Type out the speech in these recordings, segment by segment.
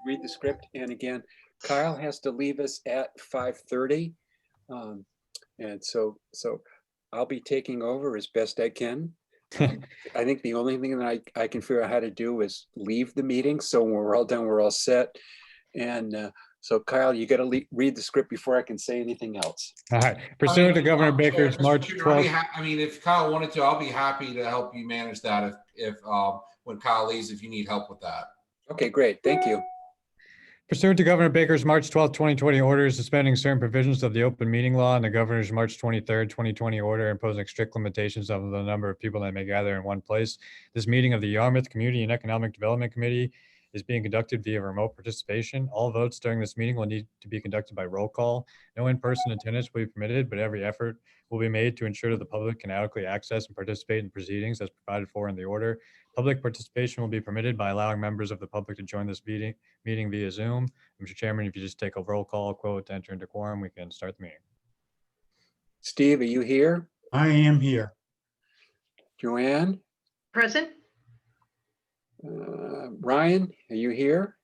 read the script. And again, Kyle has to leave us at 5:30. And so I'll be taking over as best I can. I think the only thing that I can figure out how to do is leave the meeting. So when we're all done, we're all set. And so Kyle, you got to read the script before I can say anything else. All right. Pursuant to Governor Baker's March 12th. I mean, if Kyle wanted to, I'll be happy to help you manage that if when Kyle leaves, if you need help with that. Okay, great. Thank you. Pursuant to Governor Baker's March 12th, 2020 order suspending certain provisions of the open meeting law and the governor's March 23rd, 2020 order imposing strict limitations on the number of people that may gather in one place, this meeting of the Yarmouth Community and Economic Development Committee is being conducted via remote participation. All votes during this meeting will need to be conducted by roll call. No in-person attendance will be permitted, but every effort will be made to ensure that the public can adequately access and participate in proceedings as provided for in the order. Public participation will be permitted by allowing members of the public to join this meeting via Zoom. Mr. Chairman, if you just take a roll call quote to enter into quorum, we can start the meeting. Steve, are you here? I am here. Joanne? Present. Ryan, are you here?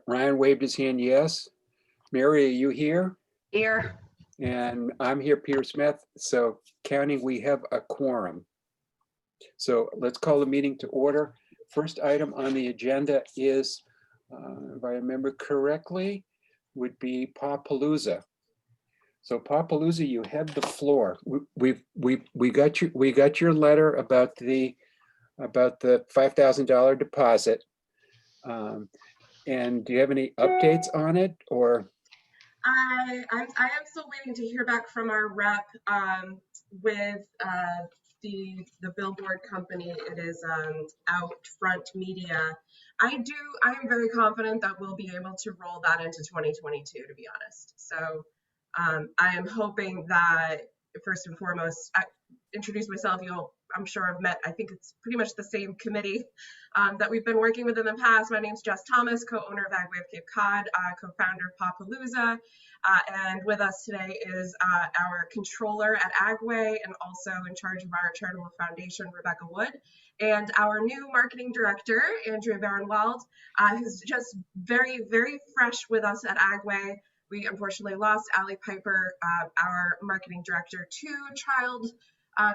Ryan waved his hand, yes. Mary, are you here? Here. And I'm here, Peter Smith. So counting, we have a quorum. So let's call the meeting to order. First item on the agenda is, if I remember correctly, would be Pawpalooza. So Pawpalooza, you have the floor. We got your letter about the $5,000 deposit. And do you have any updates on it, or? I am still waiting to hear back from our rep with the billboard company. It is Outfront Media. I am very confident that we'll be able to roll that into 2022, to be honest. So I am hoping that, first and foremost, I introduce myself. I'm sure I've met, I think it's pretty much the same committee that we've been working with in the past. My name's Jess Thomas, co-owner of Agway of Cape Cod, co-founder of Pawpalooza. And with us today is our controller at Agway and also in charge of our charitable foundation, Rebecca Wood, and our new marketing director, Andrea Baron-Wald, who's just very, very fresh with us at Agway. We unfortunately lost Allie Piper, our marketing director, to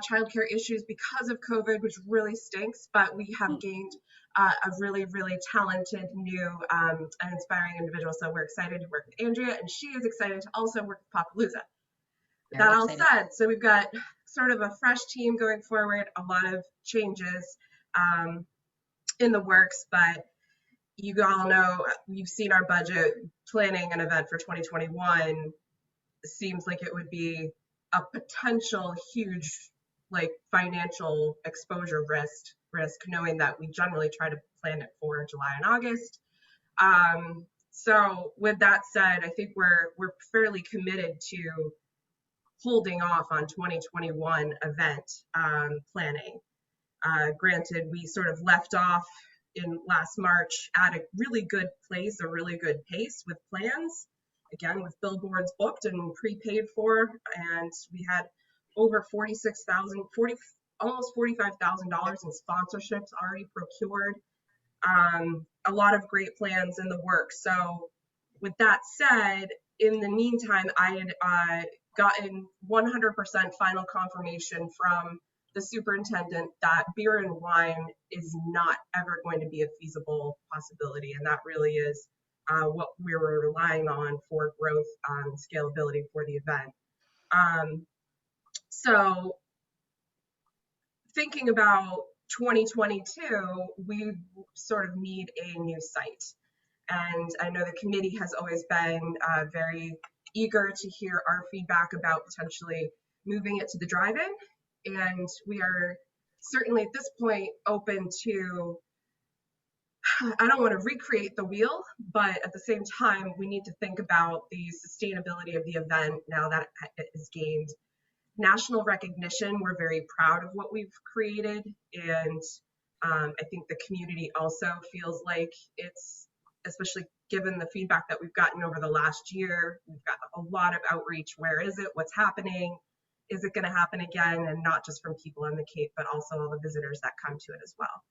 childcare issues because of COVID, which really stinks, but we have gained a really, really talented new and inspiring individual. So we're excited to work with Andrea, and she is excited to also work with Pawpalooza. That all said, so we've got sort of a fresh team going forward, a lot of changes in the works, but you all know, you've seen our budget. Planning an event for 2021 seems like it would be a potential huge financial exposure risk, knowing that we generally try to plan it for July and August. So with that said, I think we're fairly committed to holding off on 2021 event planning. Granted, we sort of left off in last March at a really good place, a really good pace with plans, again, with billboards booked and prepaid for, and we had over almost $45,000 in sponsorships already procured. A lot of great plans in the works. So with that said, in the meantime, I had gotten 100% final confirmation from the superintendent that beer and wine is not ever going to be a feasible possibility. And that really is what we were relying on for growth and scalability for the event. So thinking about 2022, we sort of need a new site. And I know the committee has always been very eager to hear our feedback about potentially moving it to the drive-in. And we are certainly at this point open to, I don't want to recreate the wheel, but at the same time, we need to think about the sustainability of the event now that it has gained national recognition. We're very proud of what we've created. And I think the community also feels like it's, especially given the feedback that we've gotten over the last year, we've got a lot of outreach. Where is it? What's happening? Is it going to happen again? And not just from people in the Cape, but also all the visitors that come to it as well.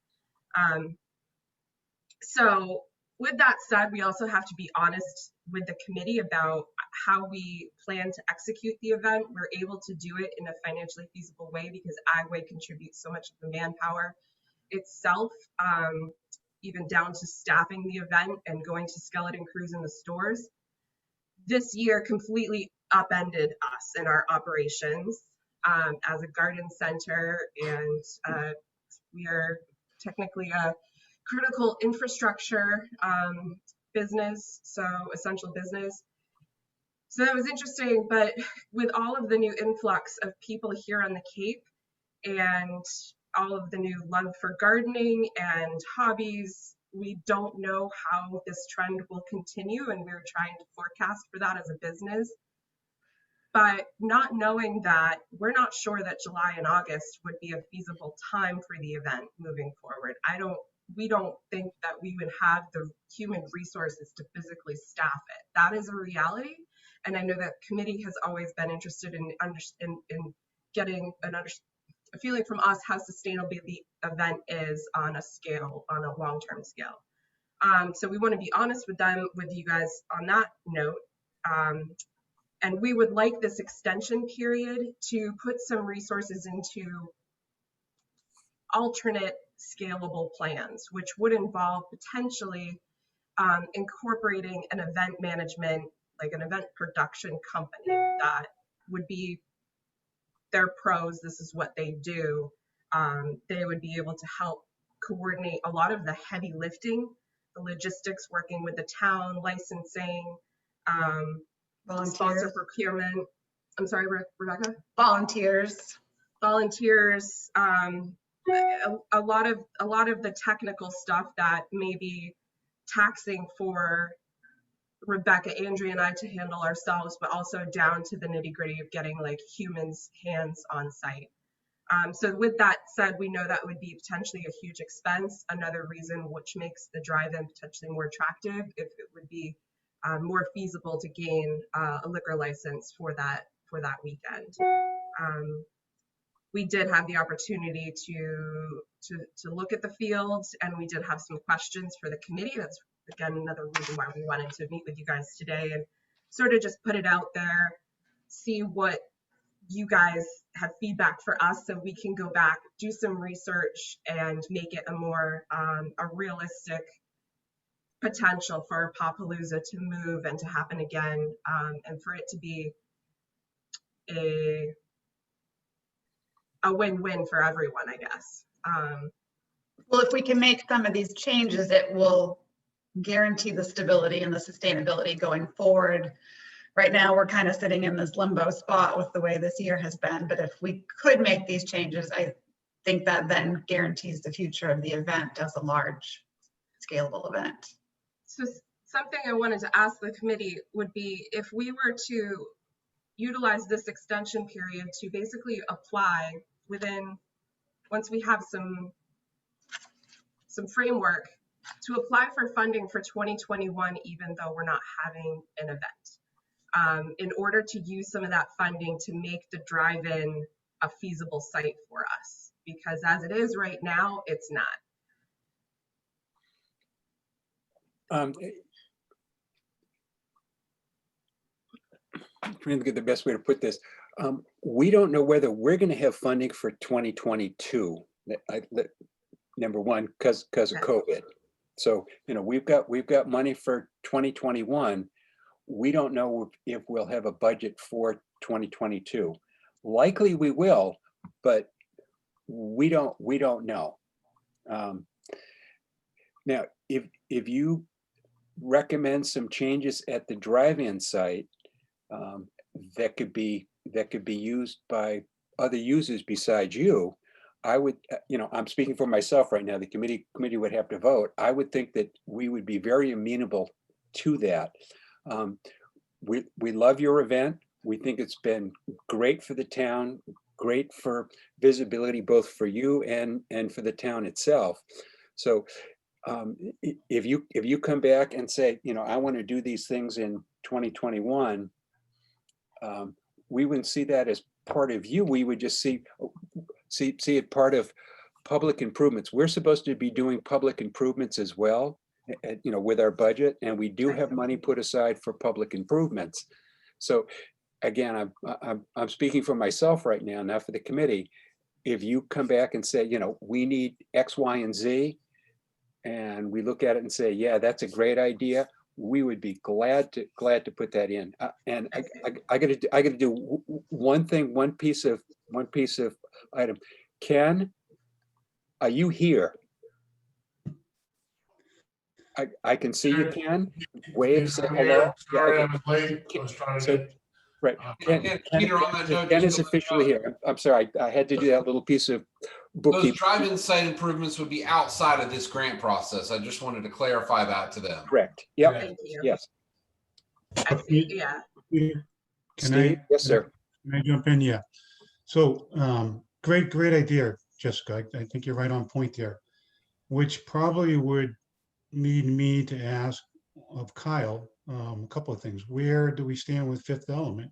So with that said, we also have to be honest with the committee about how we plan to execute the event. We're able to do it in a financially feasible way because Agway contributes so much of the manpower itself, even down to staffing the event and going to skeleton crews in the stores. This year completely upended us in our operations as a garden center, and we are technically a critical infrastructure business, so essential business. So that was interesting, but with all of the new influx of people here on the Cape and all of the new love for gardening and hobbies, we don't know how this trend will continue, and we're trying to forecast for that as a business. But not knowing that, we're not sure that July and August would be a feasible time for the event moving forward. We don't think that we would have the human resources to physically staff it. That is a reality. And I know that committee has always been interested in getting a feeling from us how sustainable the event is on a scale, on a long-term scale. So we want to be honest with you guys on that note. And we would like this extension period to put some resources into alternate scalable plans, which would involve potentially incorporating an event management, like an event production company that would be their pros. This is what they do. They would be able to help coordinate a lot of the heavy lifting, the logistics, working with the town, licensing, sponsor procurement. I'm sorry, Rebecca? Volunteers. A lot of the technical stuff that may be taxing for Rebecca, Andrea, and I to handle ourselves, but also down to the nitty gritty of getting like humans' hands on site. So with that said, we know that would be potentially a huge expense. Another reason which makes the drive-in potentially more attractive if it would be more feasible to gain a liquor license for that weekend. We did have the opportunity to look at the field, and we did have some questions for the committee. That's again another reason why we wanted to meet with you guys today and sort of just put it out there, see what you guys have feedback for us so we can go back, do some research, and make it a more a realistic potential for Papalooza to move and to happen again, and for it to be a win-win for everyone, I guess. Well, if we can make some of these changes, it will guarantee the stability and the sustainability going forward. Right now, we're kind of sitting in this limbo spot with the way this year has been, but if we could make these changes, I think that then guarantees the future of the event as a large scalable event. So something I wanted to ask the committee would be if we were to utilize this extension period to basically apply within, once we have some framework, to apply for funding for 2021, even though we're not having an event, in order to use some of that funding to make the drive-in a feasible site for us. Because as it is right now, it's not. I'm trying to get the best way to put this. We don't know whether we're going to have funding for 2022. Number one, because of COVID. So we've got money for 2021. We don't know if we'll have a budget for 2022. Likely we will, but we don't know. Now, if you recommend some changes at the drive-in site that could be used by other users besides you, I would, I'm speaking for myself right now. The committee would have to vote. I would think that we would be very amenable to that. We love your event. We think it's been great for the town, great for visibility, both for you and for the town itself. So if you come back and say, I want to do these things in 2021, we wouldn't see that as part of you. We would just see it part of public improvements. We're supposed to be doing public improvements as well. with our budget, and we do have money put aside for public improvements. So again, I'm speaking for myself right now, not for the committee. If you come back and say, we need X, Y, and Z, and we look at it and say, yeah, that's a great idea, we would be glad to put that in. And I gotta do one thing, one piece of item. Ken, are you here? I can see you, Ken. Wave, say hello. Sorry, I was late. I was trying to get. Right. Peter, on that note, Ken just is to let you officially know, here. I'm sorry. I had to do that little piece of those bookkeeping. drive-in site improvements would be outside of this grant process. I just wanted to clarify that to them. Correct. Yep. Thank you. Yes. I see, yeah. Can Steve? Yes, sir. Can I jump in? Yeah. So great idea, Jessica. I think you're right on point there, which probably would lead me to ask of Kyle a couple of things. Where do we stand with Fifth Element?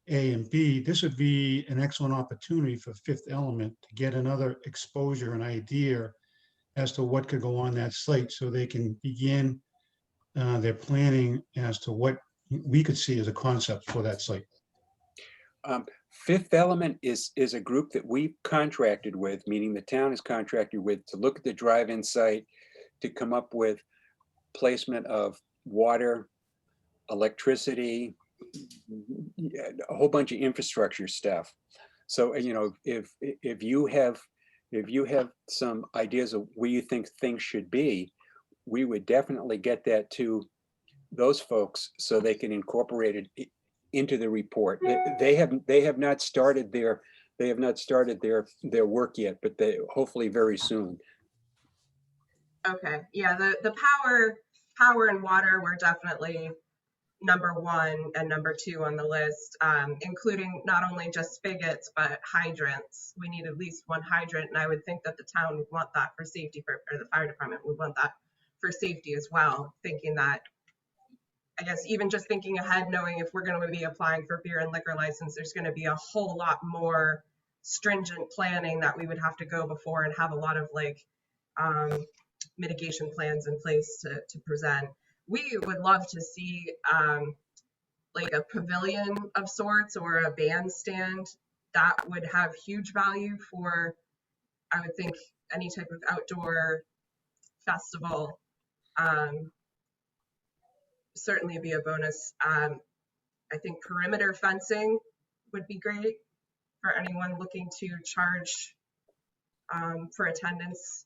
A, and B, this would be an excellent opportunity for Fifth Element to get another exposure and idea as to what could go on that slate, so they can begin their planning as to what we could see as a concept for that slate. Fifth Element is a group that we've contracted with, meaning the town is contracted with, to look at the drive-in site, to come up with placement of water, electricity, a whole bunch of infrastructure stuff. So, if you have some ideas of where you think things should be, we would definitely get that to those folks so they can incorporate it into the report. They have not started their work yet, but they hopefully very soon. Okay, yeah, the power and water were definitely number 1 and number 2 on the list, including not only just spigots, but hydrants. We need at least 1 hydrant, and I would think that the town would want that for safety, or the fire department would want that for safety as well, thinking that, I guess even just thinking ahead, knowing if we're going to be applying for beer and liquor license, there's going to be a whole lot more stringent planning that we would have to go before and have a lot of mitigation plans in place to present. We would love to see a pavilion of sorts or a bandstand. That would have huge value for, I would think, any type of outdoor festival. Certainly be a bonus. I think perimeter fencing would be great for anyone looking to charge for attendance.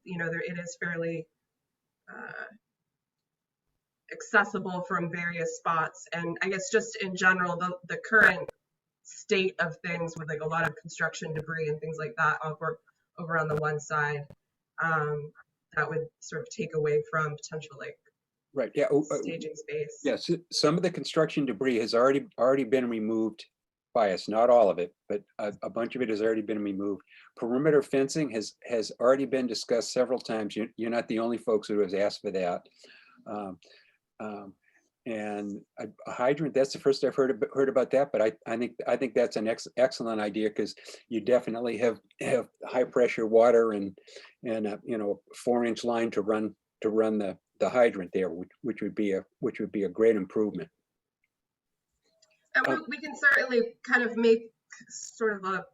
It is fairly accessible from various spots, and I guess just in general, the current state of things with a lot of construction debris and things like that over on the one side, that would sort of take away from potential Right. Yeah. staging space. Yes. Some of the construction debris has already been removed by us. Not all of it, but a bunch of it has already been removed. Perimeter fencing has already been discussed several times. You're not the only folks who has asked for that. And a hydrant, that's the first I've heard about that. But I think that's an excellent idea, because you definitely have high pressure water and a 4-inch line to run the hydrant there, which would be a great improvement. And we can certainly kind of make sort of a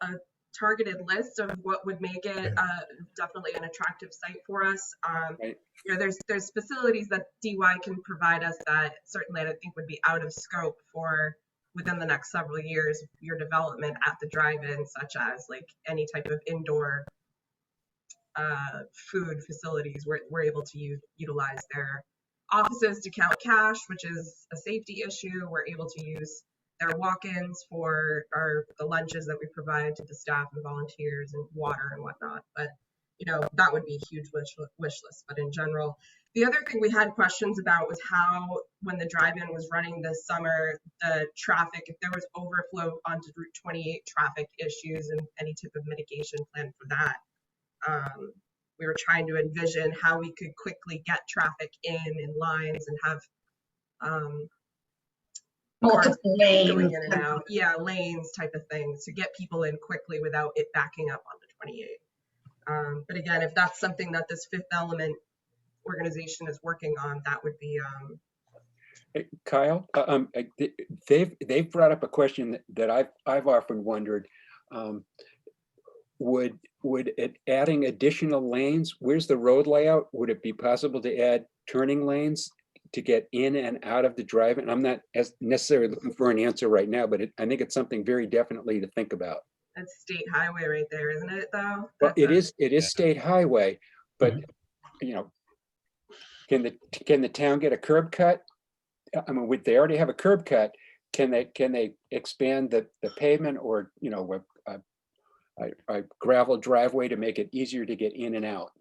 targeted list of what would make it definitely an attractive site for us. Right. There's facilities that DY can provide us that certainly I think would be out of scope for within the next several years your development at the drive-in, such as any type of indoor food facilities. We're able to utilize their offices to count cash, which is a safety issue. We're able to use their walk-ins for the lunches that we provide to the staff and volunteers, and water and whatnot. But that would be a huge wish list. But in general, the other thing we had questions about was how, when the drive-in was running this summer, the traffic, if there was overflow onto Route 28 traffic issues, and any type of mitigation plan for that. We were trying to envision how we could quickly get traffic in lines and have Multiple lanes. going in and out. Yeah, lanes type of things to get people in quickly without it backing up onto 28. But again, if that's something that this Fifth Element organization is working on, that would be, Hey, Kyle, they've brought up a question that I've often wondered. Would it adding additional lanes, where's the road layout? Would it be possible to add turning lanes to get in and out of the drive-in? I'm not as necessarily looking for an answer right now, but I think it's something very definitely to think about. that's state highway right there, isn't it, though? Well, That's it is state highway, but you know, can the town get a curb cut? I mean, they already have a curb cut. Can they expand the pavement, or, you know, a gravel driveway to make it easier to get in and out?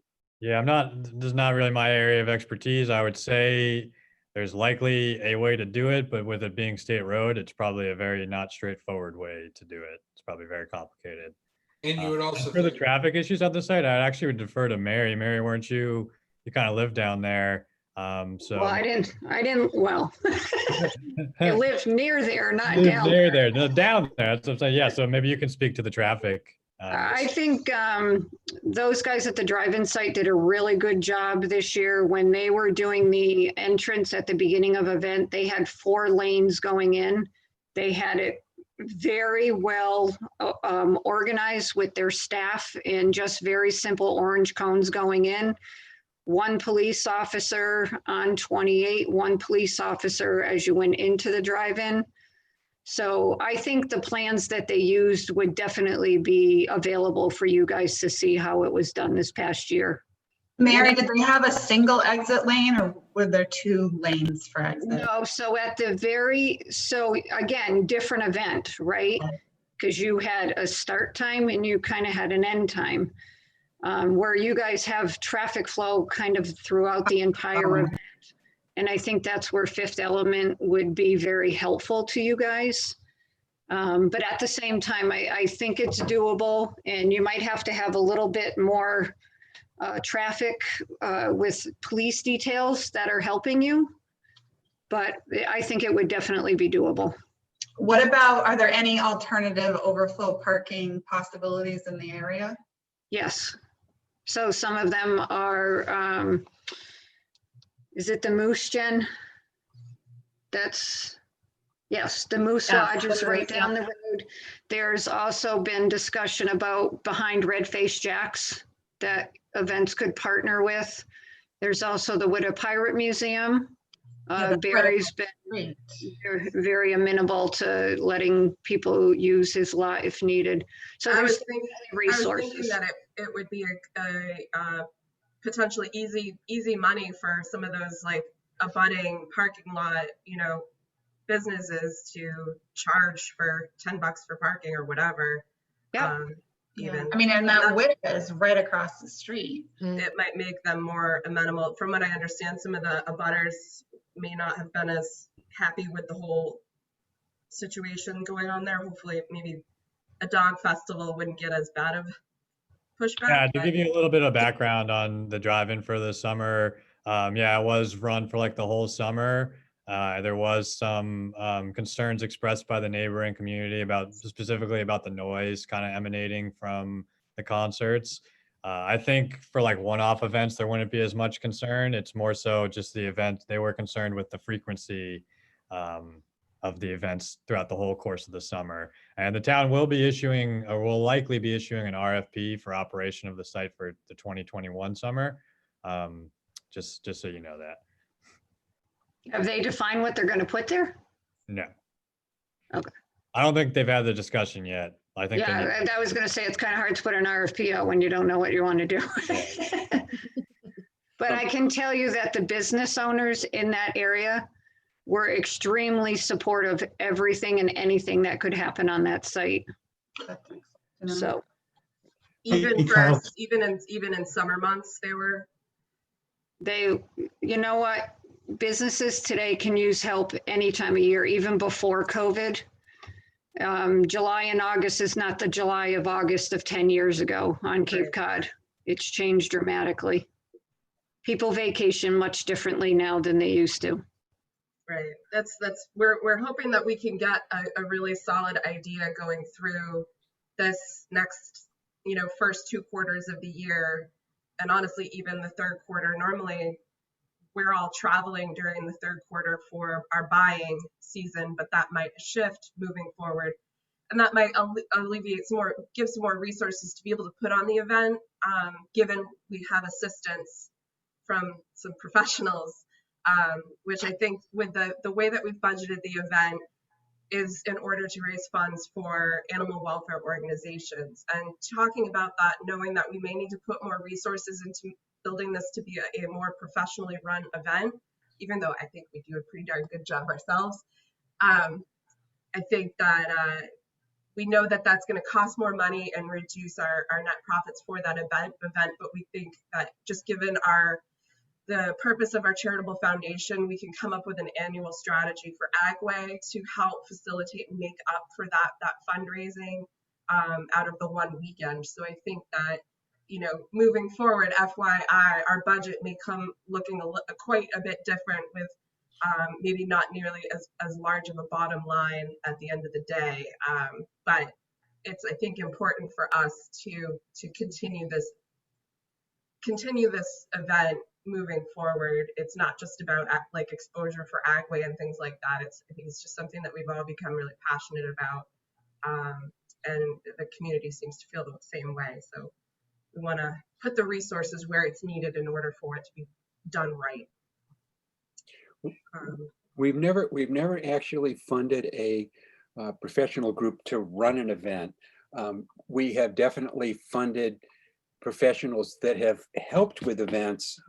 Yeah, this is not really my area of expertise. I would say there's likely a way to do it, but with it being state road, it's probably a very not straightforward way to do it. It's probably very complicated. And you would And also for the think, traffic issues on the site, I actually would defer to Mary. Mary, weren't you kind of live down there? So Well, I didn't, well, I lived near there, not live down near there. there, no, down there. That's what I'm saying. Yeah, so maybe you can speak to the traffic. I think those guys at the drive-in site did a really good job this year. When they were doing the entrance at the beginning of event, they had 4 lanes going in. They had it very well organized with their staff and just very simple orange cones going in. 1 police officer on 28, 1 police officer as you went into the drive-in. So I think the plans that they used would definitely be available for you guys to see how it was done this past year. Mary, did they have a single exit lane, or were there 2 lanes for exit? No, so so again, different event, right? Because you had a start time and you kind of had an end time. Where you guys have traffic flow kind of throughout the entire event. And I think that's where Fifth Element would be very helpful to you guys. But at the same time, I think it's doable, and you might have to have a little bit more traffic with police details that are helping you. But I think it would definitely be doable. What about, are there any alternative overflow parking possibilities in the area? Yes. So some of them are, is it the Moose, Jen? Yes, the Moose Yeah, Lodge is the right Moose, yeah. down the road. There's also been discussion about behind Red Face Jacks that events could partner with. There's also the Widow Pirate Museum. Yeah, that's Barry's been Great. very amenable to letting people use his lot if needed. So I there's was thinking resources. that it would be a potentially easy money for some of those like abutting parking lot, you know, businesses to charge for $10 for parking or whatever. Yeah. Even I mean, and that width is right across the street. it might make them more amenable. From what I understand, some of the abutters may not have been as happy with the whole situation going on there. Hopefully, maybe a dog festival wouldn't get as bad of pushback. Yeah, to but- give you a little bit of background on the drive-in for the summer, yeah, it was run for like the whole summer. There was some concerns expressed by the neighboring community specifically about the noise kind of emanating from the concerts. I think for like one-off events, there wouldn't be as much concern. It's more so just the event. They were concerned with the frequency of the events throughout the whole course of the summer. And the town will be issuing, or will likely be issuing, an RFP for operation of the site for the 2021 summer. Just so you know that. Have they defined what they're going to put there? No. Okay. I don't think they've had the discussion yet. I think they need- Yeah, I was going to say it's kind of hard to put an RFP out when you don't know what you want to do. But I can tell you that the business owners in that area were extremely supportive of everything and anything that could happen on that site. So, even Hey, for Kyle. even in summer months, they were. you know what? Businesses today can use help any time of year, even before COVID. July and August is not the July of August of 10 years ago on Cape Cod. It's changed dramatically. People vacation much differently now than they used to. Right. We're hoping that we can get a really solid idea going through this next, first 2 quarters of the year. And honestly, even the third quarter. Normally we're all traveling during the third quarter for our buying season, but that might shift moving forward. And that might alleviate some more, give some more resources to be able to put on the event, given we have assistance from some professionals, which I think with the way that we've budgeted the event is in order to raise funds for animal welfare organizations. And talking about that, knowing that we may need to put more resources into building this to be a more professionally run event, even though I think we do a pretty darn good job ourselves. I think that we know that that's going to cost more money and reduce our net profits for that event, but we think that just given the purpose of our charitable foundation, we can come up with an annual strategy for Agway to help facilitate and make up for that fundraising out of the one weekend. So I think that, you know, moving forward, FYI, our budget may come looking quite a bit different with maybe not nearly as large of a bottom line at the end of the day. But it's, I think, important for us to continue this event moving forward. It's not just about like exposure for Agway and things like that. I think it's just something that we've all become really passionate about, and the community seems to feel the same way. So we want to put the resources where it's needed in order for it to be done right. We've never actually funded a professional group to run an event. We have definitely funded professionals that have helped with events,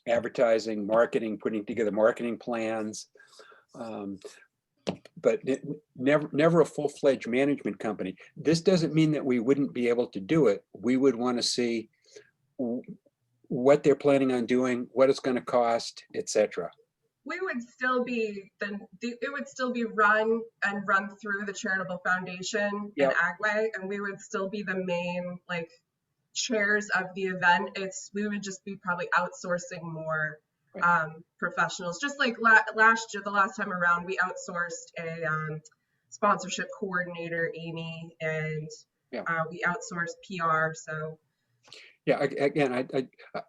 advertising, marketing, putting together marketing plans, but never a full-fledged management company. This doesn't mean that we wouldn't be able to do it. We would want to see what they're planning on doing, what it's going to cost, etc. We would still be it would still be run through the charitable foundation in Agway, and we would still be the main like chairs of the event. We would just be probably outsourcing more professionals, just like last year, the last time around, we outsourced a sponsorship coordinator, Amy, and we outsourced PR. So yeah, again,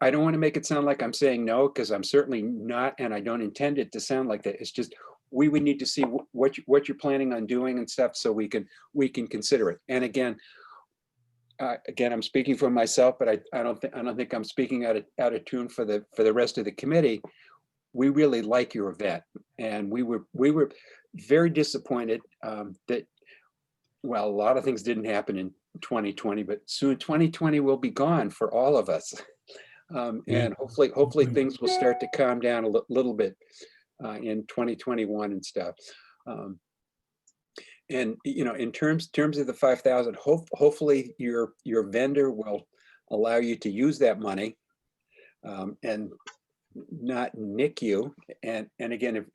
I don't want to make it sound like I'm saying no, because I'm certainly not, and I don't intend it to sound like that. It's just we would need to see what you're planning on doing and stuff, so we can consider it. And again, I'm speaking for myself, but I don't think I'm speaking out of tune for the rest of the committee. We really like your event, and we were very disappointed that, well, a lot of things didn't happen in 2020, but soon 2020 will be gone for all of us, and hopefully things will start to calm down a little bit in 2021 and stuff. And you know, in terms of the 5,000, hopefully your vendor will allow you to use that money and not nick you. And again,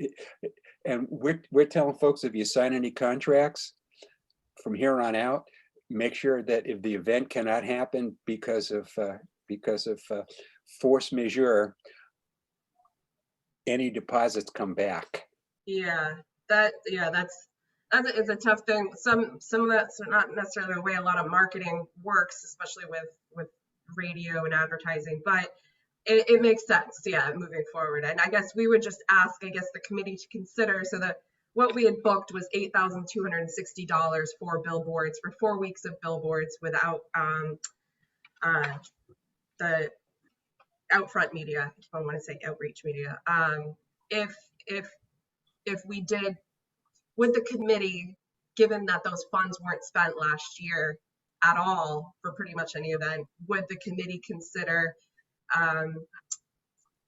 we're telling folks, if you sign any contracts from here on out, make sure that if the event cannot happen because of force majeure, any deposits come back. That's it's a tough thing. Some of that's not necessarily the way a lot of marketing works, especially with radio and advertising, but it makes sense, moving forward. And I guess we would just ask, the committee to consider, so that what we had booked was $8,260 for billboards, for 4 weeks of billboards without the outfront media, if I want to say outreach media. If we did, would the committee, given that those funds weren't spent last year at all for pretty much any event, would the committee consider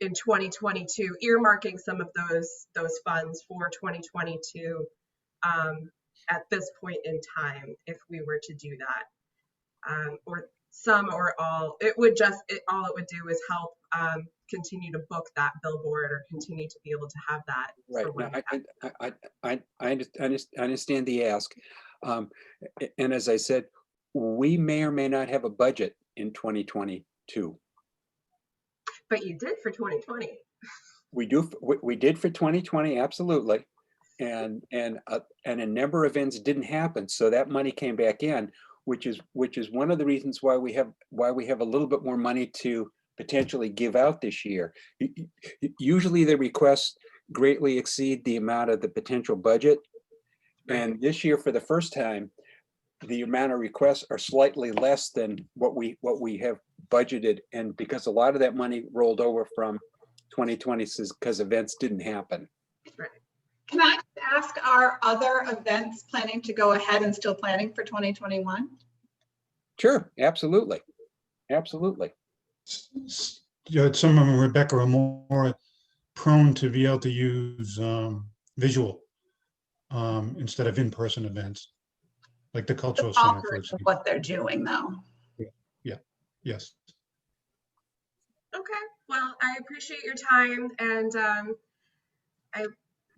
in 2022 earmarking some of those funds for 2022 at this point in time, if we were to do that, or some or all? All it would do is help continue to book that billboard, or continue to be able to have that. Right. I understand the ask. And as I said, we may or may not have a budget in 2022. But you did for 2020. We did for 2020, absolutely. And a number of events didn't happen, so that money came back in, which is one of the reasons why we have a little bit more money to potentially give out this year. Usually the requests greatly exceed the amount of the potential budget. And this year, for the first time, the amount of requests are slightly less than what we have budgeted. And because a lot of that money rolled over from 2020 because events didn't happen. Can I ask, are other events planning to go ahead and still planning for 2021? Sure, absolutely. Absolutely. Some of them, Rebecca, are more prone to be able to use visual instead of in-person events, like the cultural center, for example. What they're doing though. Yes. Okay, well, I appreciate your time, and I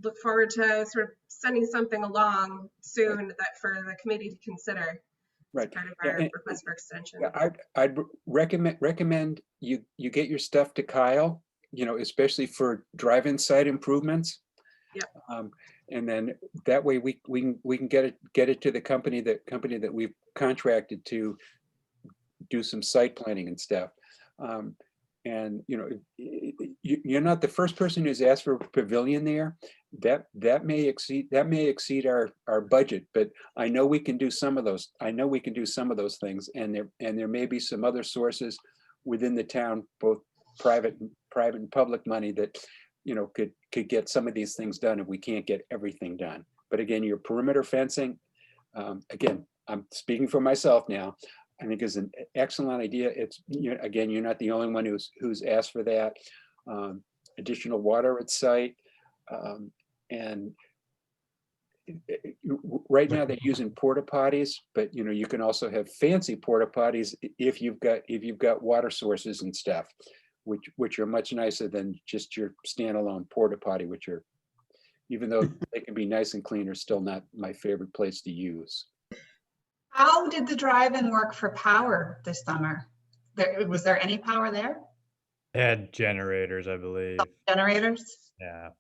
look forward to sort of sending something along soon that for the committee to consider. Right. Part of our request for extension. I'd recommend you get your stuff to Kyle, especially for drive-in site improvements. Yep. And then that way we can get it to the company that we've contracted to do some site planning and stuff. And you're not the first person who's asked for a pavilion there. That may exceed our budget, but I know we can do some of those. I know we can do some of those things, and there may be some other sources within the town, both private and public money, that could get some of these things done if we can't get everything done. But again, your perimeter fencing, again, I'm speaking for myself now, I think is an excellent idea. It's, again, you're not the only one who's asked for that. Additional water at site. And right now they're using porta potties, but you can also have fancy porta potties if you've got water sources and stuff, which are much nicer than just your standalone porta potty, which are, even though they can be nice and clean, are still not my favorite place to use. How did the drive-in work for power this summer? Was there any power there? They had generators, I believe. Generators? Yeah.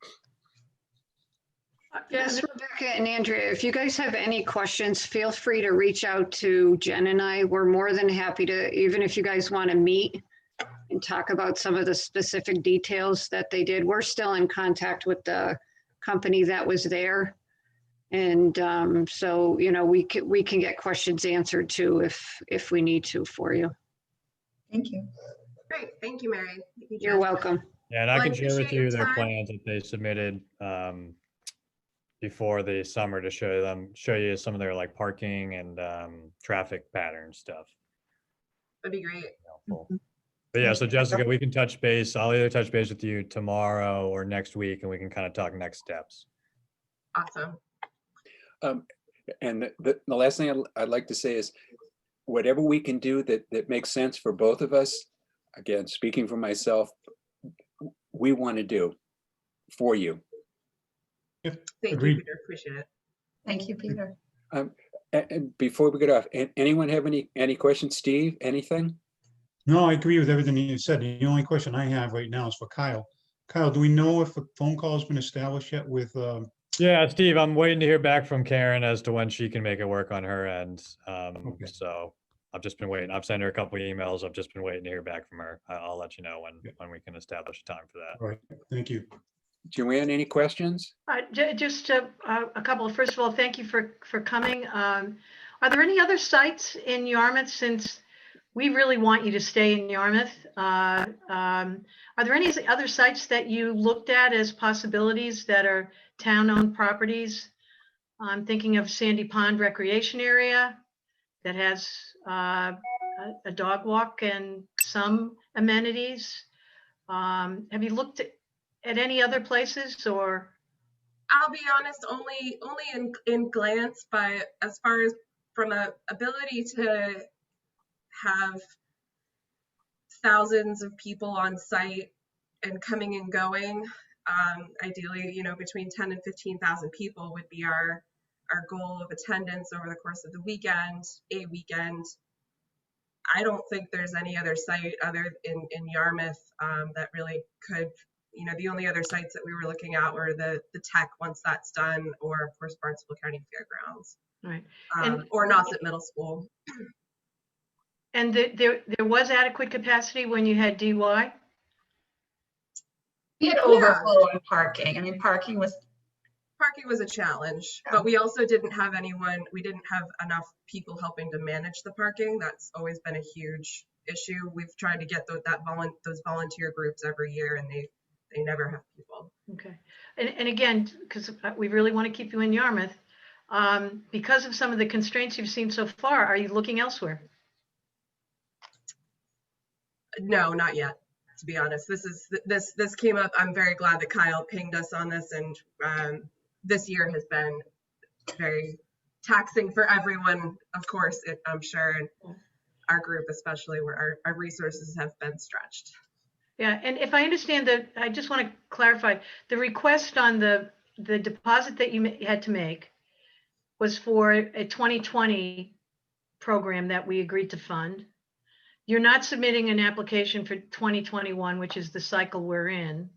Yes, Rebecca and Andrea, if you guys have any questions, feel free to reach out to Jen and I. We're more than happy to, even if you guys want to meet and talk about some of the specific details that they did. We're still in contact with the company that was there. And so, we can get questions answered too if we need to for you. Thank you. Great, thank you, Mary. Thank you, You're Jen. welcome. Yeah, and I Well, I can share with appreciate your you their time. plans that they submitted before the summer to show you some of their like parking and traffic pattern stuff. That'd be great. Helpful. But yeah, so Jessica, we can touch base. I'll either touch base with you tomorrow or next week, and we can kind of talk next steps. Awesome. And the last thing I'd like to say is, whatever we can do that makes sense for both of us, again, speaking for myself, we want to do for you. Thank Agreed. you, Peter. Appreciate it. Thank you, Peter. And before we get off, anyone have any questions? Steve, anything? No, I agree with everything you said. The only question I have right now is for Kyle. Kyle, do we know if a phone call has been established yet with, Yeah, Steve, I'm waiting to hear back from Karen as to when she can make it work on her end. Okay. So I've just been waiting. I've sent her a couple of emails. I've just been waiting to hear back from her. I'll let you know when we can establish a time for that. all right, thank you. Joanne, any questions? Just a couple. First of all, thank you for coming. Are there any other sites in Yarmouth, since we really want you to stay in Yarmouth? Are there any other sites that you looked at as possibilities that are town-owned properties? I'm thinking of Sandy Pond Recreation Area that has a dog walk and some amenities. Have you looked at any other places, or? I'll be honest, only in glance, but as far as from a ability to have thousands of people on site and coming and going, ideally, between 10 and 15,000 people would be our goal of attendance over the course of the weekend, a weekend. I don't think there's any other site other in Yarmouth that really could, the only other sites that we were looking at were the tech once that's done, or of course Barnstable County Fairgrounds, Right. or Nauset Middle School. And there was adequate capacity when you had DY? We had Yeah. overflow in parking. I mean, parking was, a challenge, Yeah. but we also didn't have we didn't have enough people helping to manage the parking. That's always been a huge issue. We've tried to get those volunteer groups every year, and they never have people. Okay. And again, because we really want to keep you in Yarmouth, because of some of the constraints you've seen so far, are you looking elsewhere? No, not yet. To be honest, this came up. I'm very glad that Kyle pinged us on this, and this year has been very taxing for everyone. Of course, I'm sure, and our group especially, where our resources have been stretched. Yeah, and if I understand that, I just want to clarify, the request on the deposit that you had to make was for a 2020 program that we agreed to fund. You're not submitting an application for 2021, which is the cycle we're in,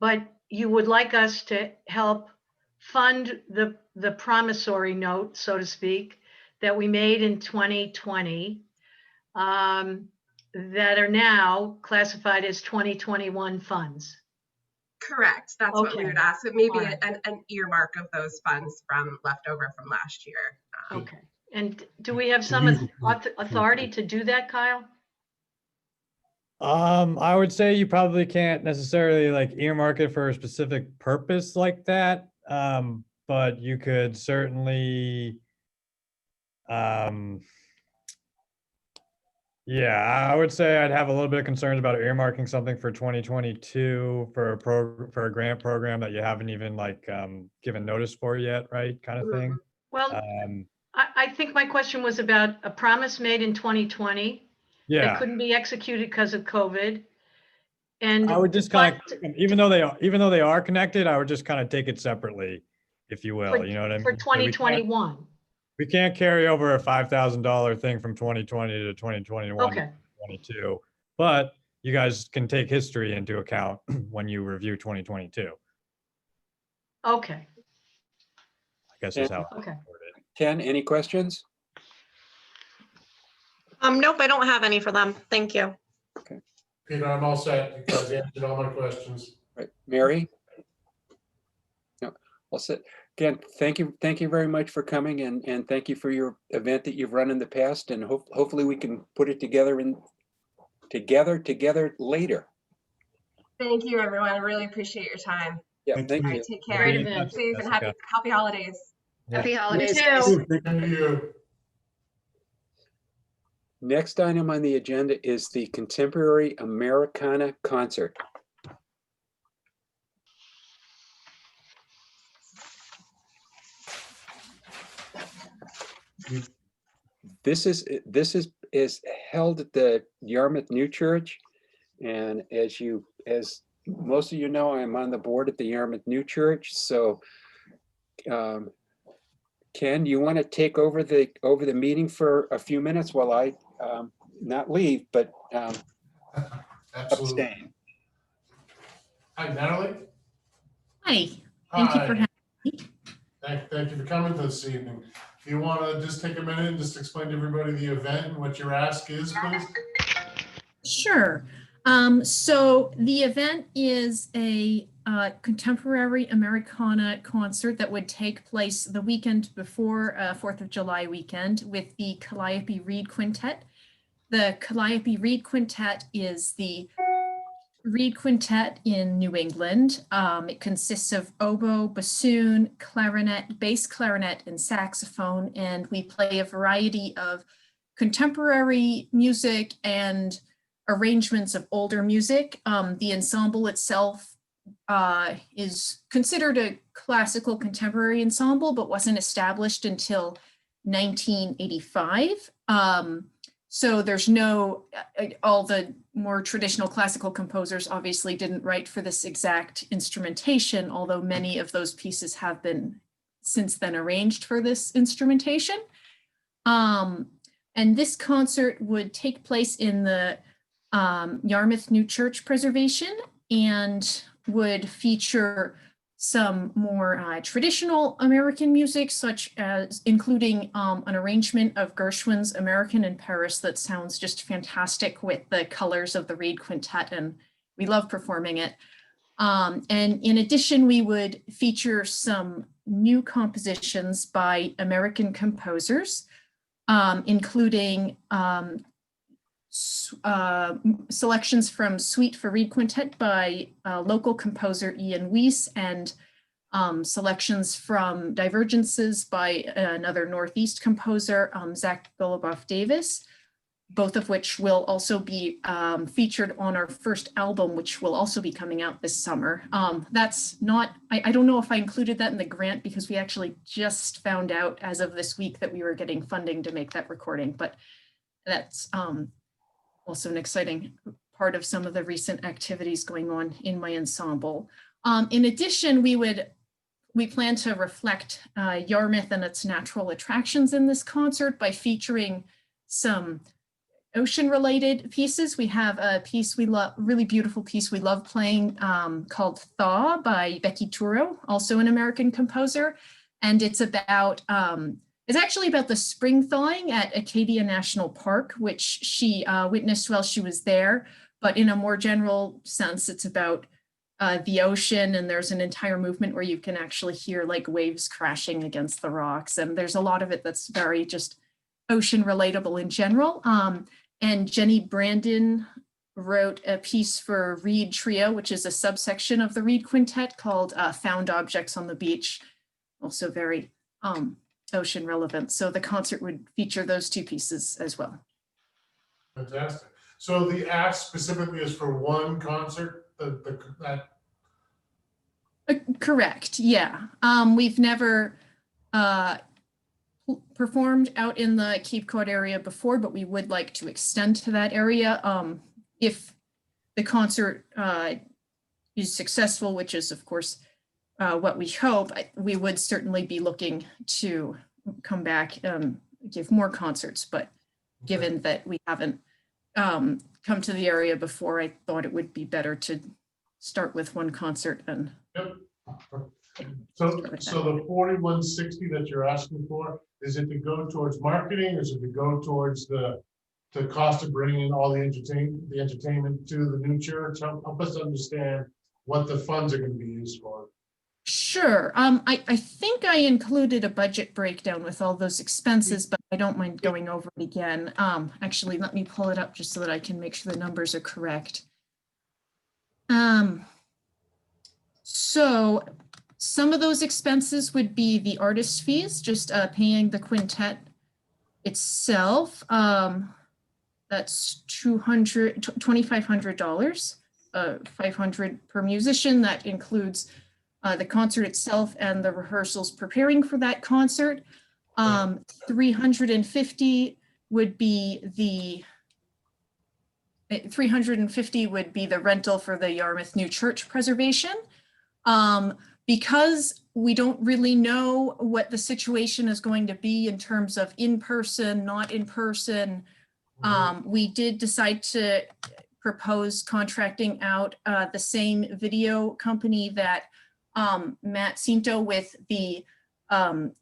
but you would like us to help fund the promissory note, so to speak, that we made in 2020, that are now classified as 2021 funds. Correct. That's what we Okay. would ask. It maybe All right. an earmark of those funds from leftover from last year. Okay. And do we have some authority to do that, Kyle? I would say you probably can't necessarily like earmark it for a specific purpose like that. But you could certainly, yeah, I would say I'd have a little bit of concerns about earmarking something for 2022 for a grant program that you haven't even like given notice for yet, right? Kind of thing. Well, I think my question was about a promise made in 2020 that Yeah, couldn't be executed because of COVID. And I would just kind of, even though they are connected, I would just kind of take it sepapply, if you will. You know what I mean? for 2021. We can't carry over a $5,000 thing from 2020 to 2021 Okay. to 2022, but you guys can take history into account when you review 2022. Okay. I guess is how I Okay. word it. Ken, any questions? Nope, I don't have any for them. Thank you. Peter, I'm all set. You guys answered all my questions. Right, Mary? No, all set. Again, thank you very much for coming, and thank you for your event that you've run in the past, and hopefully we can put it together later. Thank you, everyone. I really appreciate your time. Yeah, Thank thank All you. right, take care. Great Be event. safe and Jessica. happy holidays. Happy You holidays. too. Thank you. Next item on the agenda is the Contemporary Americana Concert. This is held at the Yarmouth New Church, and as most of you know, I'm on the board at the Yarmouth New Church. So, Ken, you want to take over the meeting for a few minutes while I not leave, but Absolutely. abstain. Hi, Natalie. Hi, thank you for Hi. having me. Thank you for coming this evening. Do you want to just take a minute and just explain to everybody the event and what your ask is, please? Sure. So the event is a contemporary Americana concert that would take place the weekend before 4th of July weekend with the Calliope Reed Quintet. The Calliope Reed Quintet is the Reed Quintet in New England. It consists of oboe, bassoon, clarinet, bass clarinet, and saxophone, and we play a variety of contemporary music and arrangements of older music. The ensemble itself is considered a classical contemporary ensemble, but wasn't established until 1985. So there's all the more traditional classical composers obviously didn't write for this exact instrumentation, although many of those pieces have been since then arranged for this instrumentation. And this concert would take place in the Yarmouth New Church Preservation and would feature some more traditional American music, such as including an arrangement of Gershwin's American in Paris that sounds just fantastic with the colors of the Reed Quintet, and we love performing it. And in addition, we would feature some new compositions by American composers, including selections from Suite for Reed Quintet by local composer Ian Weiss, and selections from Divergences by another Northeast composer, Zach Goluboff Davis, both of which will also be featured on our first album, which will also be coming out this summer. That's not, I don't know if I included that in the grant, because we actually just found out as of this week that we were getting funding to make that recording, but that's also an exciting part of some of the recent activities going on in my ensemble. In addition, we plan to reflect Yarmouth and its natural attractions in this concert by featuring some ocean-related pieces. We have a piece we love, really beautiful piece we love playing called Thaw by Becky Turo, also an American composer. And it's about, it's actually about the spring thawing at Acadia National Park, which she witnessed while she was there. But in a more general sense, it's about the ocean, and there's an entire movement where you can actually hear like waves crashing against the rocks. And there's a lot of it that's very just ocean relatable in general. And Jenny Brandon wrote a piece for Reed Trio, which is a subsection of the Reed Quintet, called Found Objects on the Beach, also very ocean relevant. So the concert would feature those two pieces as well. Fantastic. So the ask specifically is for one concert, that Correct, yeah. We've never performed out in the Cape Cod area before, but we would like to extend to that area. If the concert is successful, which is of course what we hope, we would certainly be looking to come back and give more concerts. But given that we haven't come to the area before, I thought it would be better to start with one concert. And yep. So the 4160 that you're asking for, is it to go towards marketing, or is it to go towards the cost of bringing all the entertainment to the new church? Help us understand what the funds are going to be used for. Sure. I think I included a budget breakdown with all those expenses, but I don't mind going over it again. Actually, let me pull it up just so that I can make sure the numbers are correct. So some of those expenses would be the artist fees, just paying the quintet itself. That's $2,500, $500 per musician. That includes the concert itself and the rehearsals preparing for that concert. 350 would be the rental for the Yarmouth New Church preservation. Because we don't really know what the situation is going to be in terms of in-person, not in-person, we did decide to propose contracting out the same video company that Matt Cinto with the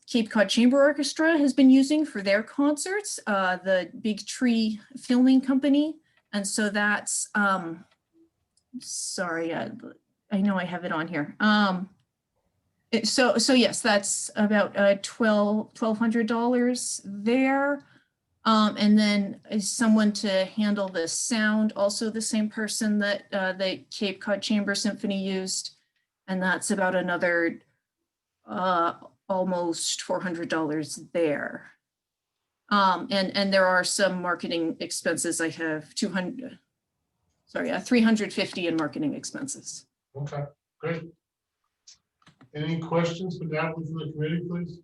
Cape Cod Chamber Orchestra has been using for their concerts, the Big Tree Filming Company. And so that's, sorry, I know I have it on here. So yes, that's about $1,200 there. And then someone to handle the sound, also the same person that the Cape Cod Chamber Symphony used. And that's about another almost $400 there. And there are some marketing expenses. I have 350 in marketing expenses. Okay, great. Any questions for Natalie from the committee, please?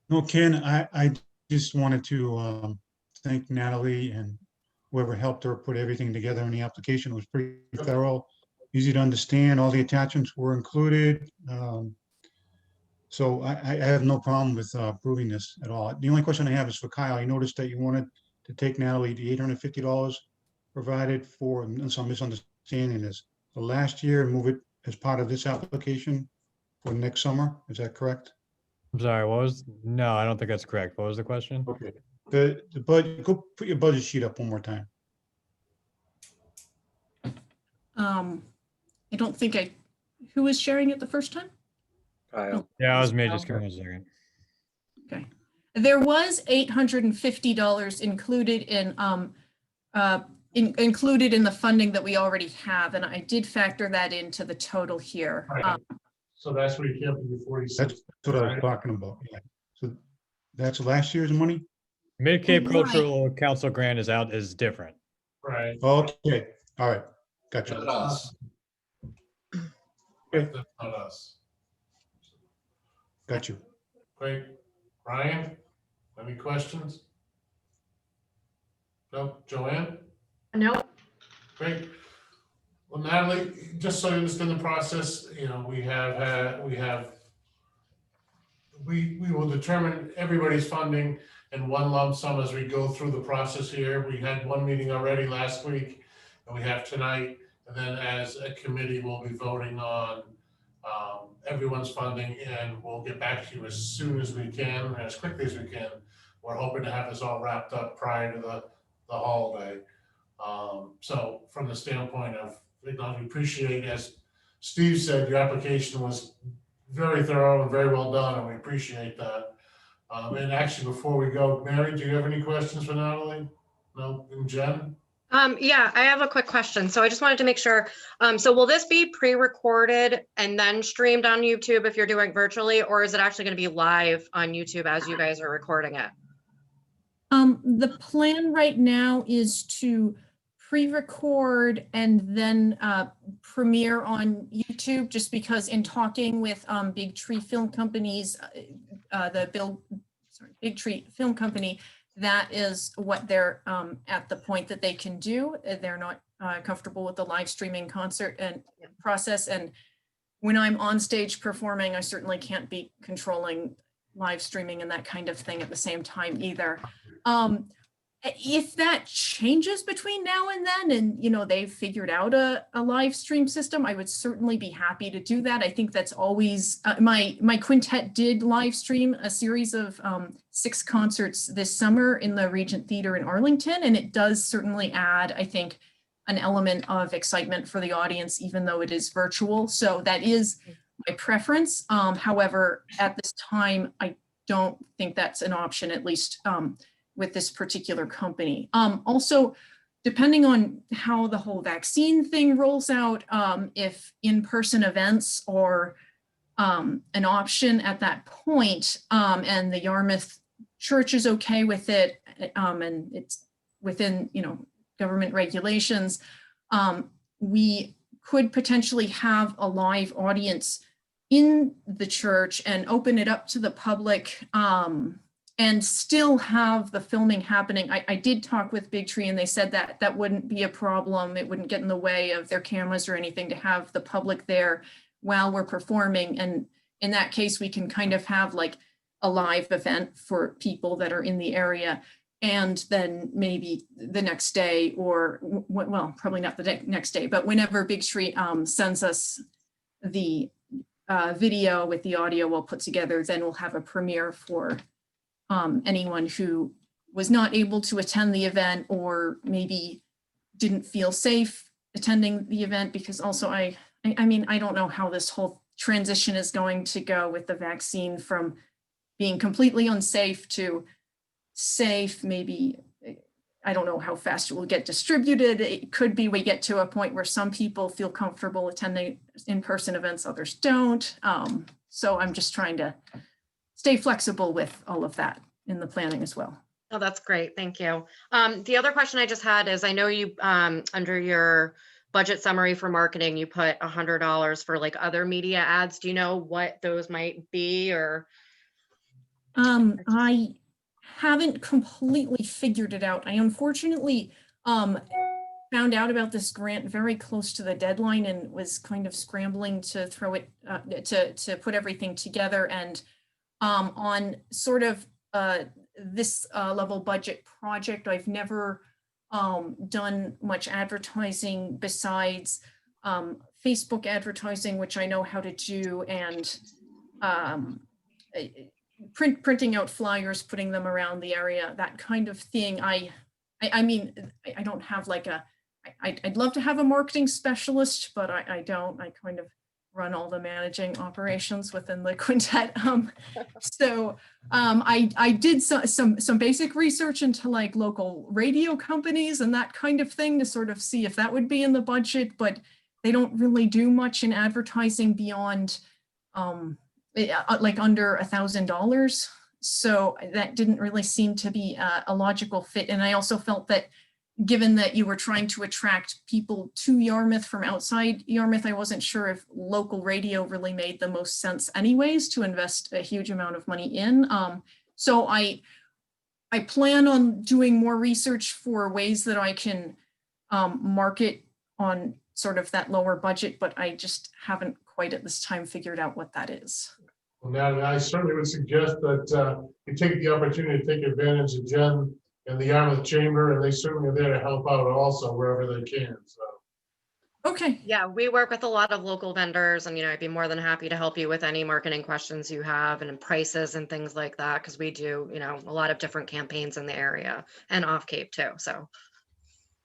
No, Ken, I just wanted to thank Natalie and whoever helped her put everything together in the application. It was pretty thorough, easy to understand. All the attachments were included. So I have no problem with approving this at all. The only question I have is for Kyle. I noticed that you wanted to take Natalie the $850 provided for, unless I'm misunderstanding this, for last year and move it as part of this application for next summer. Is that correct? I'm sorry, no, I don't think that's correct. What was the question? Okay. The budget, go put your budget sheet up one more time. I don't think who was sharing it the first time? Kyle. Yeah, it was me. Just give me a second. Okay. There was $850 included included in the funding that we already have, and I did factor that into the total here. Right. So that's where you came up with your 46. That's what I was talking about. Yeah. So that's last year's money? Mid-Cape Right. Cultural Council grant is different. Right. Okay. All right. Not Gotcha. us. Okay. That's not us. Got you. Great. Ryan, any questions? No, Joanne? No, Great. Well, Natalie, just so you understand the process, we will determine everybody's funding in one lump sum as we go through the process here. We had one meeting already last week, and we have tonight. And then as a committee, we'll be voting on everyone's funding, and we'll get back to you as soon as we can, and as quickly as we can. We're hoping to have this all wrapped up prior to the holiday. So from the standpoint of, we appreciate, as Steve said, your application was very thorough and very well done, and we appreciate that. And actually, before we go, Mary, do you have any questions for Natalie? No, and Jen? Yeah, I have a quick question. So I just wanted to make sure. So will this be pre-recorded and then streamed on YouTube if you're doing virtually, or is it actually going to be live on YouTube as you guys are recording it? The plan right now is to pre-record and then premiere on YouTube, just because in talking with Big Tree Film Companies, Big Tree Film Company, that is what they're at the point that they can do. They're not comfortable with the live streaming concert and process. And when I'm on stage performing, I certainly can't be controlling live streaming and that kind of thing at the same time either. If that changes between now and then, and they've figured out a live stream system, I would certainly be happy to do that. I think that's always my quintet did live stream a series of 6 concerts this summer in the Regent Theater in Arlington, and it does certainly add, I think, an element of excitement for the audience, even though it is virtual. So that is my preference. However, at this time, I don't think that's an option, at least with this particular company. Also, depending on how the whole vaccine thing rolls out, if in-person events are an option at that point, and the Yarmouth Church is okay with it, and it's within government regulations, we could potentially have a live audience in the church and open it up to the public, and still have the filming happening. I did talk with Big Tree, and they said that that wouldn't be a problem. It wouldn't get in the way of their cameras or anything to have the public there while we're performing. And in that case, we can kind of have like a live event for people that are in the area. And then maybe the next day, or well, probably not the next day, but whenever Big Tree sends us the video with the audio all put together, then we'll have a premiere for anyone who was not able to attend the event, or maybe didn't feel safe attending the event, because also I mean, I don't know how this whole transition is going to go with the vaccine from being completely unsafe to safe. Maybe, I don't know how fast it will get distributed. It could be we get to a point where some people feel comfortable attending in-person events, others don't. So I'm just trying to stay flexible with all of that in the planning as well. Oh, that's great. Thank you. The other question I just had is, I know you, under your budget summary for marketing, you put $100 for like other media ads. Do you know what those might be, or? I haven't completely figured it out. I unfortunately found out about this grant very close to the deadline and was kind of scrambling to throw it, to put everything together. And on sort of this level budget project, I've never done much advertising besides Facebook advertising, which I know how to do, and printing out flyers, putting them around the area, that kind of thing. I mean, I don't have like I'd love to have a marketing specialist, but I don't. I kind of run all the managing operations within the Quintet. I did some basic research into like local radio companies and that kind of thing to sort of see if that would be in the budget, but they don't really do much in advertising beyond like under $1,000. So that didn't really seem to be a logical fit. And I also felt that given that you were trying to attract people to Yarmouth from outside Yarmouth, I wasn't sure if local radio really made the most sense anyways to invest a huge amount of money in. So I plan on doing more research for ways that I can market on sort of that lower budget, but I just haven't quite at this time figured out what that is. Well, now, I certainly would suggest that you take the opportunity to take advantage of Jen and the Yarmouth Chamber, and they certainly are there to help out also wherever they can, so. Okay. Yeah, we work with a lot of local vendors, and I'd be more than happy to help you with any marketing questions you have and prices and things like that, because we do, a lot of different campaigns in the area and off Cape too. So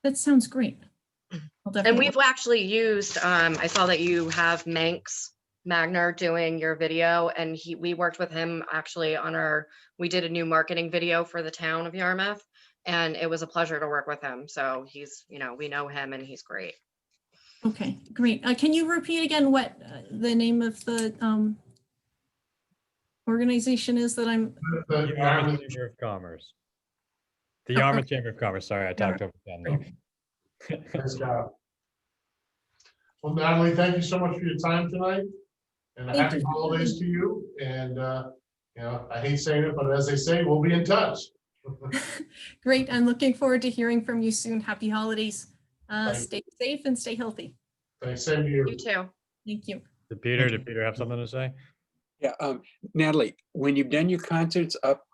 that sounds great. And we've actually used, I saw that you have Manx Magner doing your video, and we worked with him actually we did a new marketing video for the town of Yarmouth, and it was a pleasure to work with him. So he's, we know him and he's great. Okay, great. Can you repeat again what the name of the organization is that I'm? The Yarmouth Chamber of Commerce. The Yarmouth Chamber of Commerce. Sorry, I talked over Jen there. Thanks, Kyle. Well, Natalie, thank you so much for your time tonight, and happy holidays to you. And I hate saying it, but as they say, we'll be in touch. Great. I'm looking forward to hearing from you soon. Happy holidays. Stay safe and stay healthy. Thanks. Same to you. You too. Thank you. Did Peter have something to say? Yeah, Natalie, when you've done your concerts up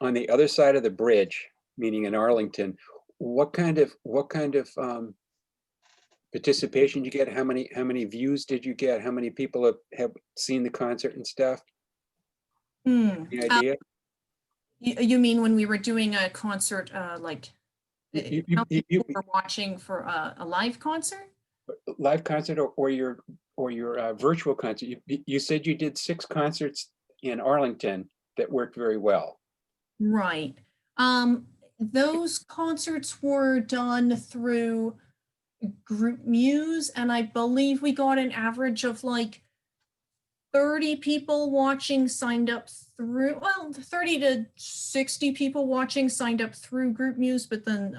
on the other side of the bridge, meaning in Arlington, what kind of participation did you get? How many views did you get? How many people have seen the concert and stuff? Any idea? You mean when we were doing a concert, like how many people were watching for a live concert? Live concert or your virtual concert? You said you did 6 concerts in Arlington that worked very well. Right. Those concerts were done through Group Muse, and I believe we got an average of like 30 people watching signed up through, 30 to 60 people watching signed up through Group Muse, but then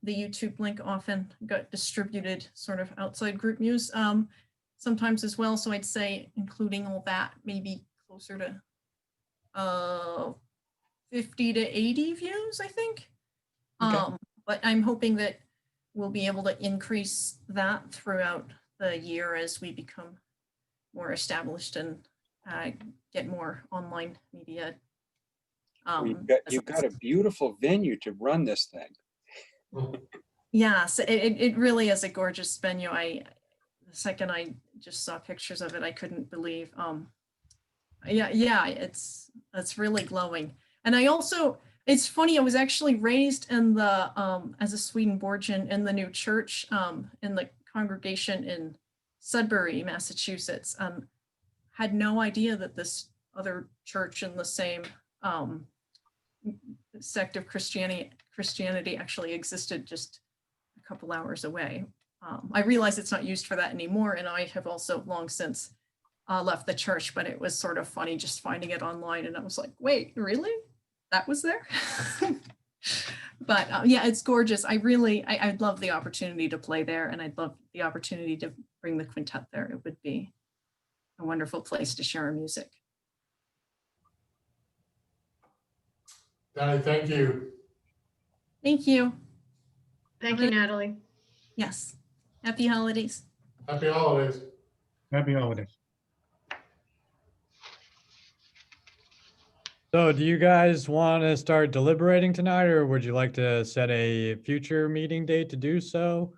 the YouTube link often got distributed sort of outside Group Muse sometimes as well. So I'd say including all that, maybe closer to 50 to 80 views, I think. Okay. But I'm hoping that we'll be able to increase that throughout the year as we become more established and get more online media. You've got a beautiful venue to run this thing. Yeah, so it really is a gorgeous venue. The second I just saw pictures of it, I couldn't believe. Yeah, it's really glowing. And I also, it's funny, I was actually raised in the as a Swedenborgian in the new church in the congregation in Sudbury, Massachusetts. Had no idea that this other church in the same sect of Christianity actually existed just a couple hours away. I realize it's not used for that anymore, and I have also long since left the church, but it was sort of funny just finding it online, and I was like, wait, really? That was there? But yeah, it's gorgeous. I'd love the opportunity to play there, and I'd love the opportunity to bring the quintet there. It would be a wonderful place to share our music. Danny, thank you. Thank you. Thank you, Natalie. Yes. Happy holidays. Happy holidays. Happy holidays. So do you guys want to start deliberating tonight, or would you like to set a future meeting date to do so?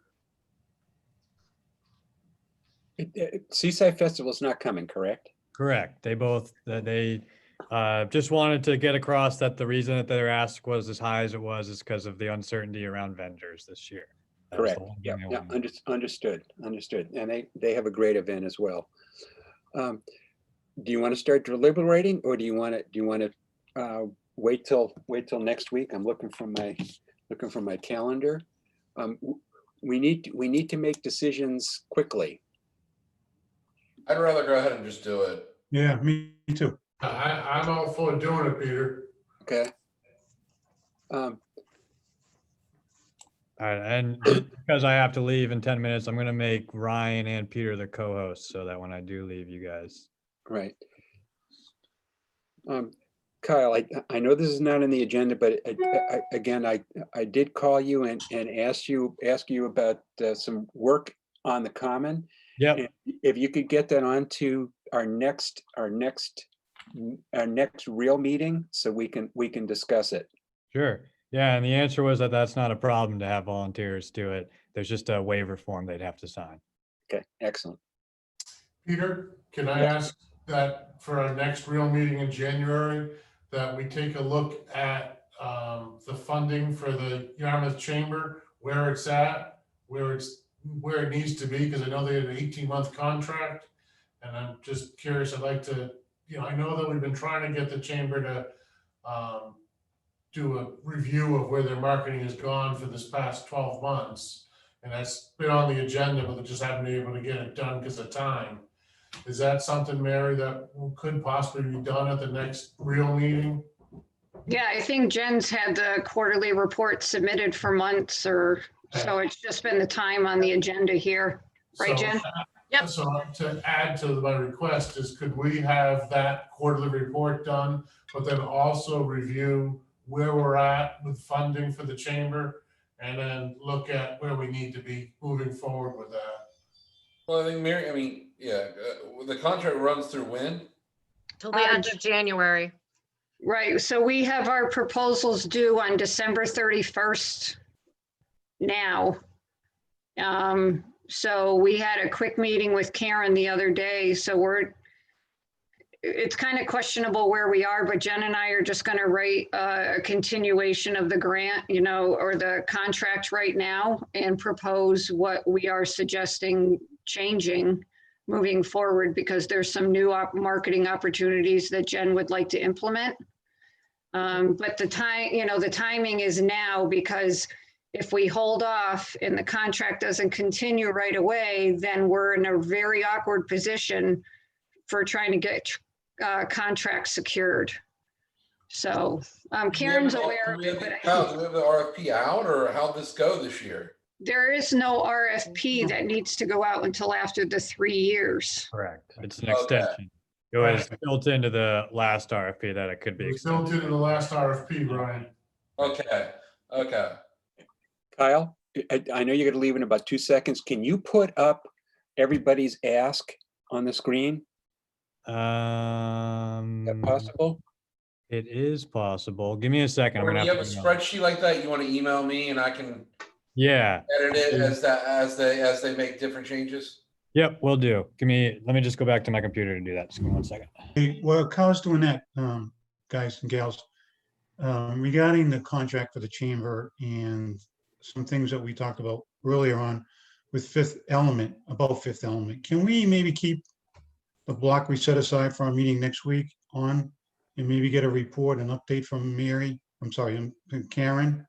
Seaside Festival is not coming, correct? Correct. They both, just wanted to get across that the reason that their ask was as high as it was is because of the uncertainty around vendors this year. That was the Correct. one Yeah, thing they yeah, wanted. understood. And they have a great event as well. Do you want to start deliberating, or do you want to wait till next week? I'm looking for my calendar. We need to make decisions quickly. I'd rather go ahead and just do it. Yeah, me too. I'm all for doing it, Peter. Okay. All right, and just because I have to leave in 10 minutes, I'm gonna make Ryan and Peter the co-hosts so that when I do leave, you guys. Right. Kyle, I know this is not on the agenda, but again, I did call you and ask you about some work on the common. Yep, And if you could get that onto our next real meeting, so we can discuss it. sure. Yeah, and the answer was that that's not a problem to have volunteers do it. There's just a waiver form they'd have to sign. Okay, excellent. Peter, can I ask that for our next real meeting in January, that we take a look at the funding for the Yarmouth Chamber, where it's at, where it needs to be, because I know they had an 18-month contract. And I'm just curious, I'd like to, I know that we've been trying to get the chamber to do a review of where their marketing has gone for this past 12 months. And that's been on the agenda, but they just haven't been able to get it done because of time. Is that something, Mary, that could possibly be done at the next real meeting? Yeah, I think Jen's had the quarterly report submitted for months, or so it's just been the time on the agenda here. Right, So, Jen? Yep. So to add to my request is, could we have that quarterly report done, but then also review where we're at with funding for the chamber, and then look at where we need to be moving forward with that? Well, I think Mary, the contract runs through when? Till the end of January. Right, so we have our proposals due on December 31st now. So we had a quick meeting with Karen the other day, so it's kind of questionable where we are, but Jen and I are just gonna write a continuation of the grant, or the contract right now, and propose what we are suggesting changing moving forward, because there's some new marketing opportunities that Jen would like to implement. But the timing is now, because if we hold off and the contract doesn't continue right away, then we're in a very awkward position for trying to get contracts secured. So Karen's aware of it, but Kyle, do we have the RFP out, or how'd this go this year? there is no RFP that needs to go out until after the 3 years. Correct. It's an Okay. extension. It was built into the last RFP that it could be It was built extended. into the last RFP, Brian. Okay. Kyle, I know you're going to leave in about 2 seconds. Can you put up everybody's ask on the screen? Is that possible? It is possible. Give me a second. I'm When gonna you have a to email. spreadsheet like that, you want to email me and I can Yeah. edit it as they make different changes? Yep, will do. Let me just go back to my computer to do that. Just give me 1 second. Hey, well, Kyle's doing that, guys and gals, regarding the contract for the chamber and some things that we talked about earlier on with Fifth Element, about Fifth Element. Can we maybe keep the block we set aside for our meeting next week on, and maybe get a report, an update from Karen,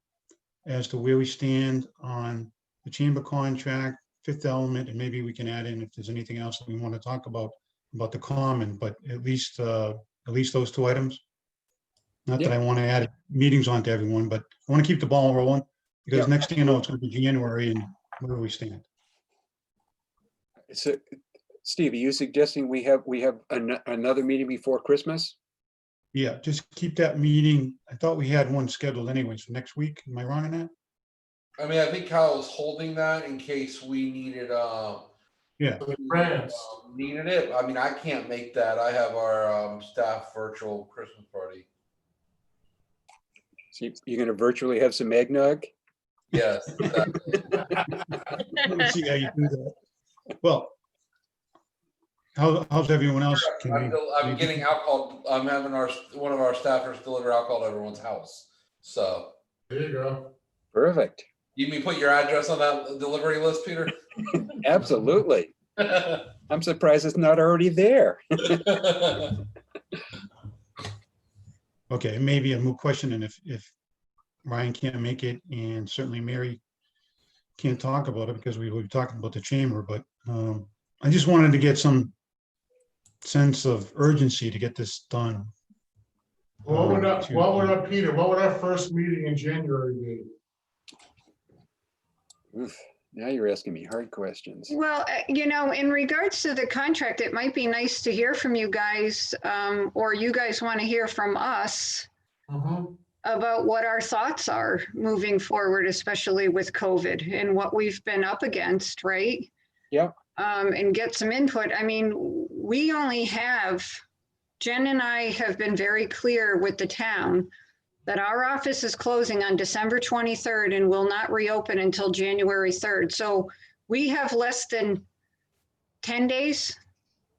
as to where we stand on the chamber contract, Fifth Element, and maybe we can add in if there's anything else that we want to talk about the common, but at least those 2 items. Not that I want to add meetings on to everyone, but I want to keep the ball rolling, because next thing you know, it's going to be January, and where do we stand? So, Steve, are you suggesting we have another meeting before Christmas? Yeah, just keep that meeting. I thought we had one scheduled anyways for next week. Am I wrong on that? I think Kyle was holding that in case we needed Yeah. For the grants. needed it. I can't make that. I have our staff virtual Christmas party. So you're going to virtually have some eggnog? Yes, exactly. Let me see how you do that. Well, how's everyone else? Can we- I'm getting alcohol. I'm having one of our staffers deliver alcohol to everyone's house. So There you go. Perfect. you mean put your address on that delivery list, Peter? Absolutely. I'm surprised it's not already there. Okay, it may be a moot question, and if Ryan can't make it, and certainly Mary can't talk about it because we were talking about the chamber, but I just wanted to get some sense of urgency to get this done. What would our Peter, what would our first meeting in January be? Oof, now you're asking me hard questions. Well, in regards to the contract, it might be nice to hear from you guys, or you guys want to hear from us about what our thoughts are moving forward, especially with COVID and what we've been up against, right? Yeah. And get some input. I mean, Jen and I have been very clear with the town that our office is closing on December 23rd and will not reopen until January 3rd. So we have less than 10 days,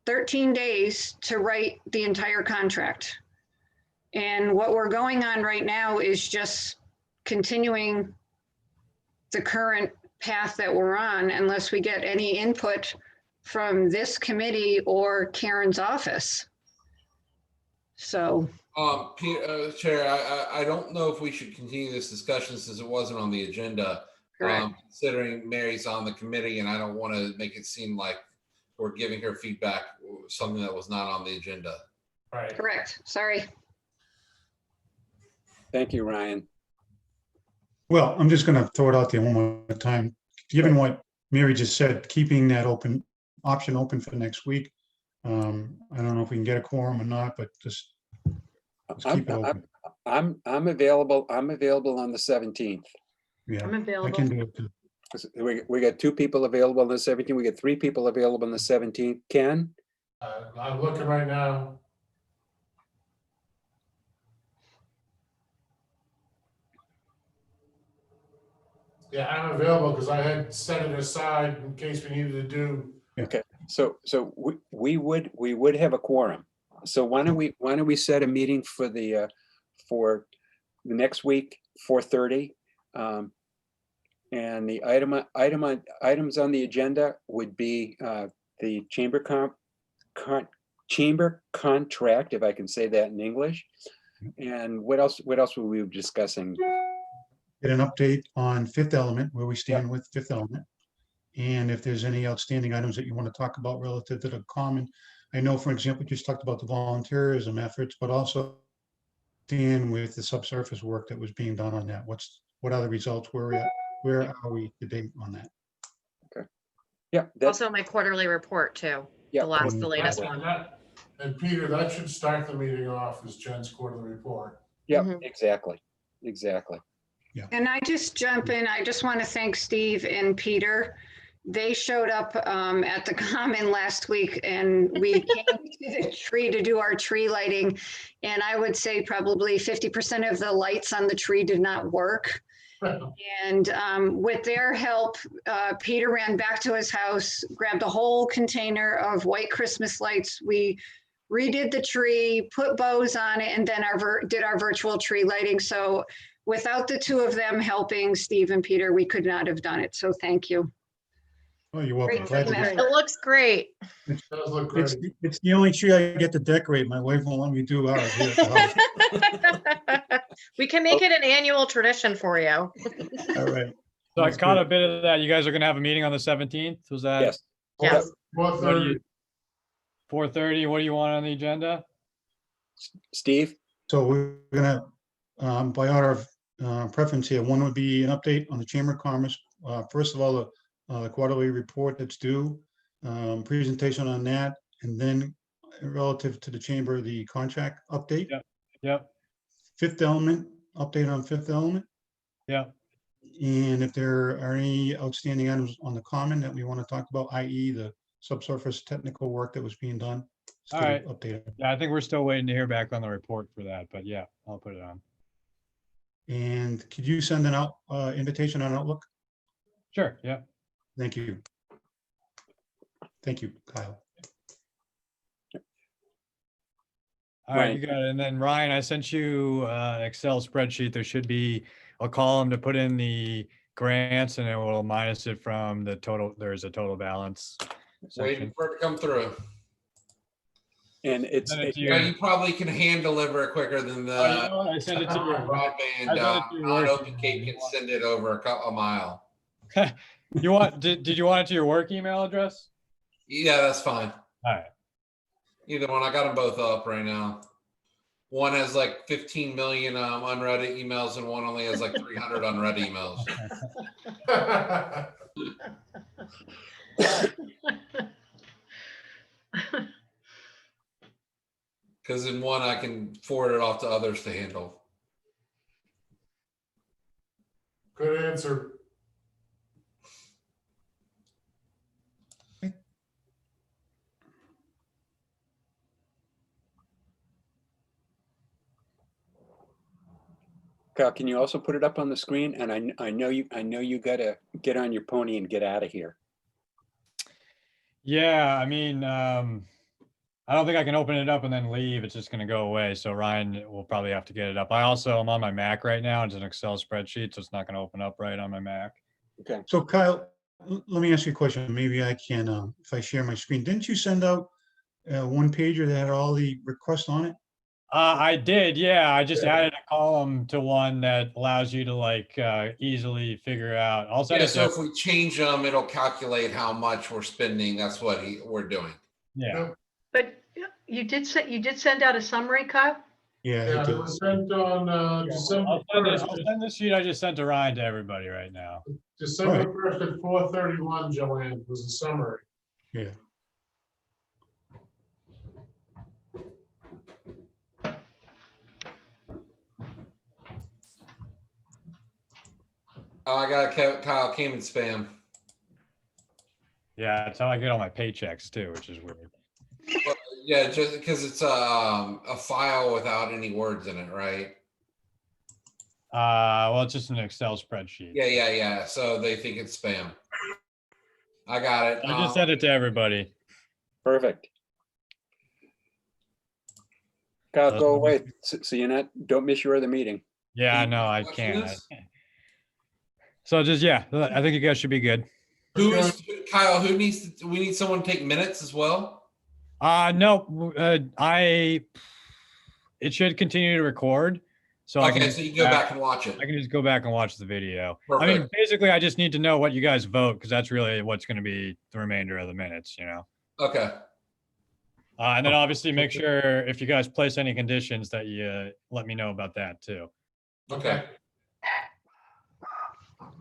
13 days to write the entire contract. And what we're going on right now is just continuing the current path that we're on unless we get any input from this committee or Karen's office. So. Chair, I don't know if we should continue this discussion since it wasn't on the agenda. Correct. Considering Mary's on the committee, and I don't want to make it seem like we're giving her feedback, something that was not on the agenda. Right. Correct. Sorry. Thank you, Ryan. Well, I'm just gonna throw it out there one more time. Given what Mary just said, keeping that option open for next week. I don't know if we can get a quorum or not, but just keep it open. I'm available. I'm available on the 17th. Yeah, I'm I available. can do it too. We got 2 people available on the 17th. We got 3 people available on the 17th. Ken? I'm looking right now. Yeah, I'm available because I had set it aside in case we needed to do. Okay, so we would have a quorum. So why don't we set a meeting for the next week, 4:30? And the items on the agenda would be the chamber contract, if I can say that in English. And what else were we discussing? Get an update on Fifth Element, where we stand with Fifth Element. And if there's any outstanding items that you want to talk about relative to the common. I know, for example, you just talked about the volunteerism efforts, but also stand with the subsurface work that was being done on that. What are the results? Where are we today on that? Okay. Yeah. Also my quarterly report too. Yeah. The latest one. And Peter, that should start the meeting off as Jen's quarterly report. Yeah, Mhm. exactly. And I just jump in. I just want to thank Steve and Peter. They showed up at the Common last week and we came to the tree to do our tree lighting. And I would say probably 50% of the lights on the tree did not work. And with their help, Peter ran back to his house, grabbed a whole container of white Christmas lights. We redid the tree, put bows on it, and then did our virtual tree lighting. So without the 2 of them helping, Steve and Peter, we could not have done it. So thank you. Oh, you're welcome. Great Glad to team do it. It looks great. It does look great. It's the only tree I get to decorate. My wife won't let me do ours here at the house. We can make it an annual tradition for you. All right. So I That's caught good. a bit of that. You guys are gonna have a meeting on the 17th? Was that? Yes. Yes. 4:30. 4:30? What do you want on the agenda? Steve? So we're gonna, by order of preference here, one would be an update on the Chamber of Commerce. First of all, the quarterly report that's due, presentation on that, and then relative to the Chamber, the contract update. Yeah. Yep. Fifth Element, update on Fifth Element. Yeah. And if there are any outstanding items on the common that we want to talk about, i.e. the subsurface technical work that was being done. All right. Update. Yeah, I think we're still waiting to hear back on the report for that, but yeah, I'll put it on. And could you send an invitation on Outlook? Sure. Yeah. Thank you. Thank you, Kyle. All right, Right. you got it. And then Ryan, I sent you an Excel spreadsheet. There should be a column to put in the grants and it will minus it from the total. There's a total balance Waiting section. for it to come through. And it's, Send it to Yeah, your, you probably can hand deliver it quicker than oh, you the know what? I sent it to your, broadband. I sent it to your work Non-open email. Cape can send it over a mile. You want, did you want it to your work email address? Yeah, that's fine. All right. Either one. I got them both up right now. One has like 15 million unread emails, and one only has like 300 unread emails. Because in one, I can forward it off to others to handle. Good answer. Kyle, can you also put it up on the screen? And I know you gotta get on your pony and get out of here. Yeah, I mean, I don't think I can open it up and then leave. It's just going to go away. So Ryan will probably have to get it up. I'm on my Mac right now. It's an Excel spreadsheet, so it's not going to open up right on my Mac. Okay. So Kyle, let me ask you a question. Maybe I can, if I share my screen, didn't you send out a one pager that had all the requests on it? I did, yeah. I just added a column to one that allows you to like easily figure out. I'll send Yeah, it so to, if we change them, it'll calculate how much we're spending. That's what we're doing. yeah. But you did send out a summary, Kyle? Yeah, Yeah, I it did. was sent on December I'll 1st. send the sheet I just sent to Ryan to everybody right now. December 1st at 4:31, Joanne, was a summary. Yeah. Oh, I got Kyle came in spam. Yeah, that's how I get all my paychecks too, which is weird. Well, yeah, just because it's a file without any words in it, right? Well, it's just an Excel spreadsheet. Yeah. So they think it's spam. I got it. I just sent it to everybody. Perfect. Kyle, go away. So you're don't miss your other meeting. Yeah, no, I can't. So just, yeah, I think you guys should be good. Kyle, we need someone to take minutes as well? No, it should continue to record. So okay, so you can go back and watch it. I can just go back and watch the video. Perfect. I mean, basically, I just need to know what you guys vote because that's really what's going to be the remainder of the minutes, you know? Okay. And then obviously make sure if you guys place any conditions that you let me know about that too. Okay.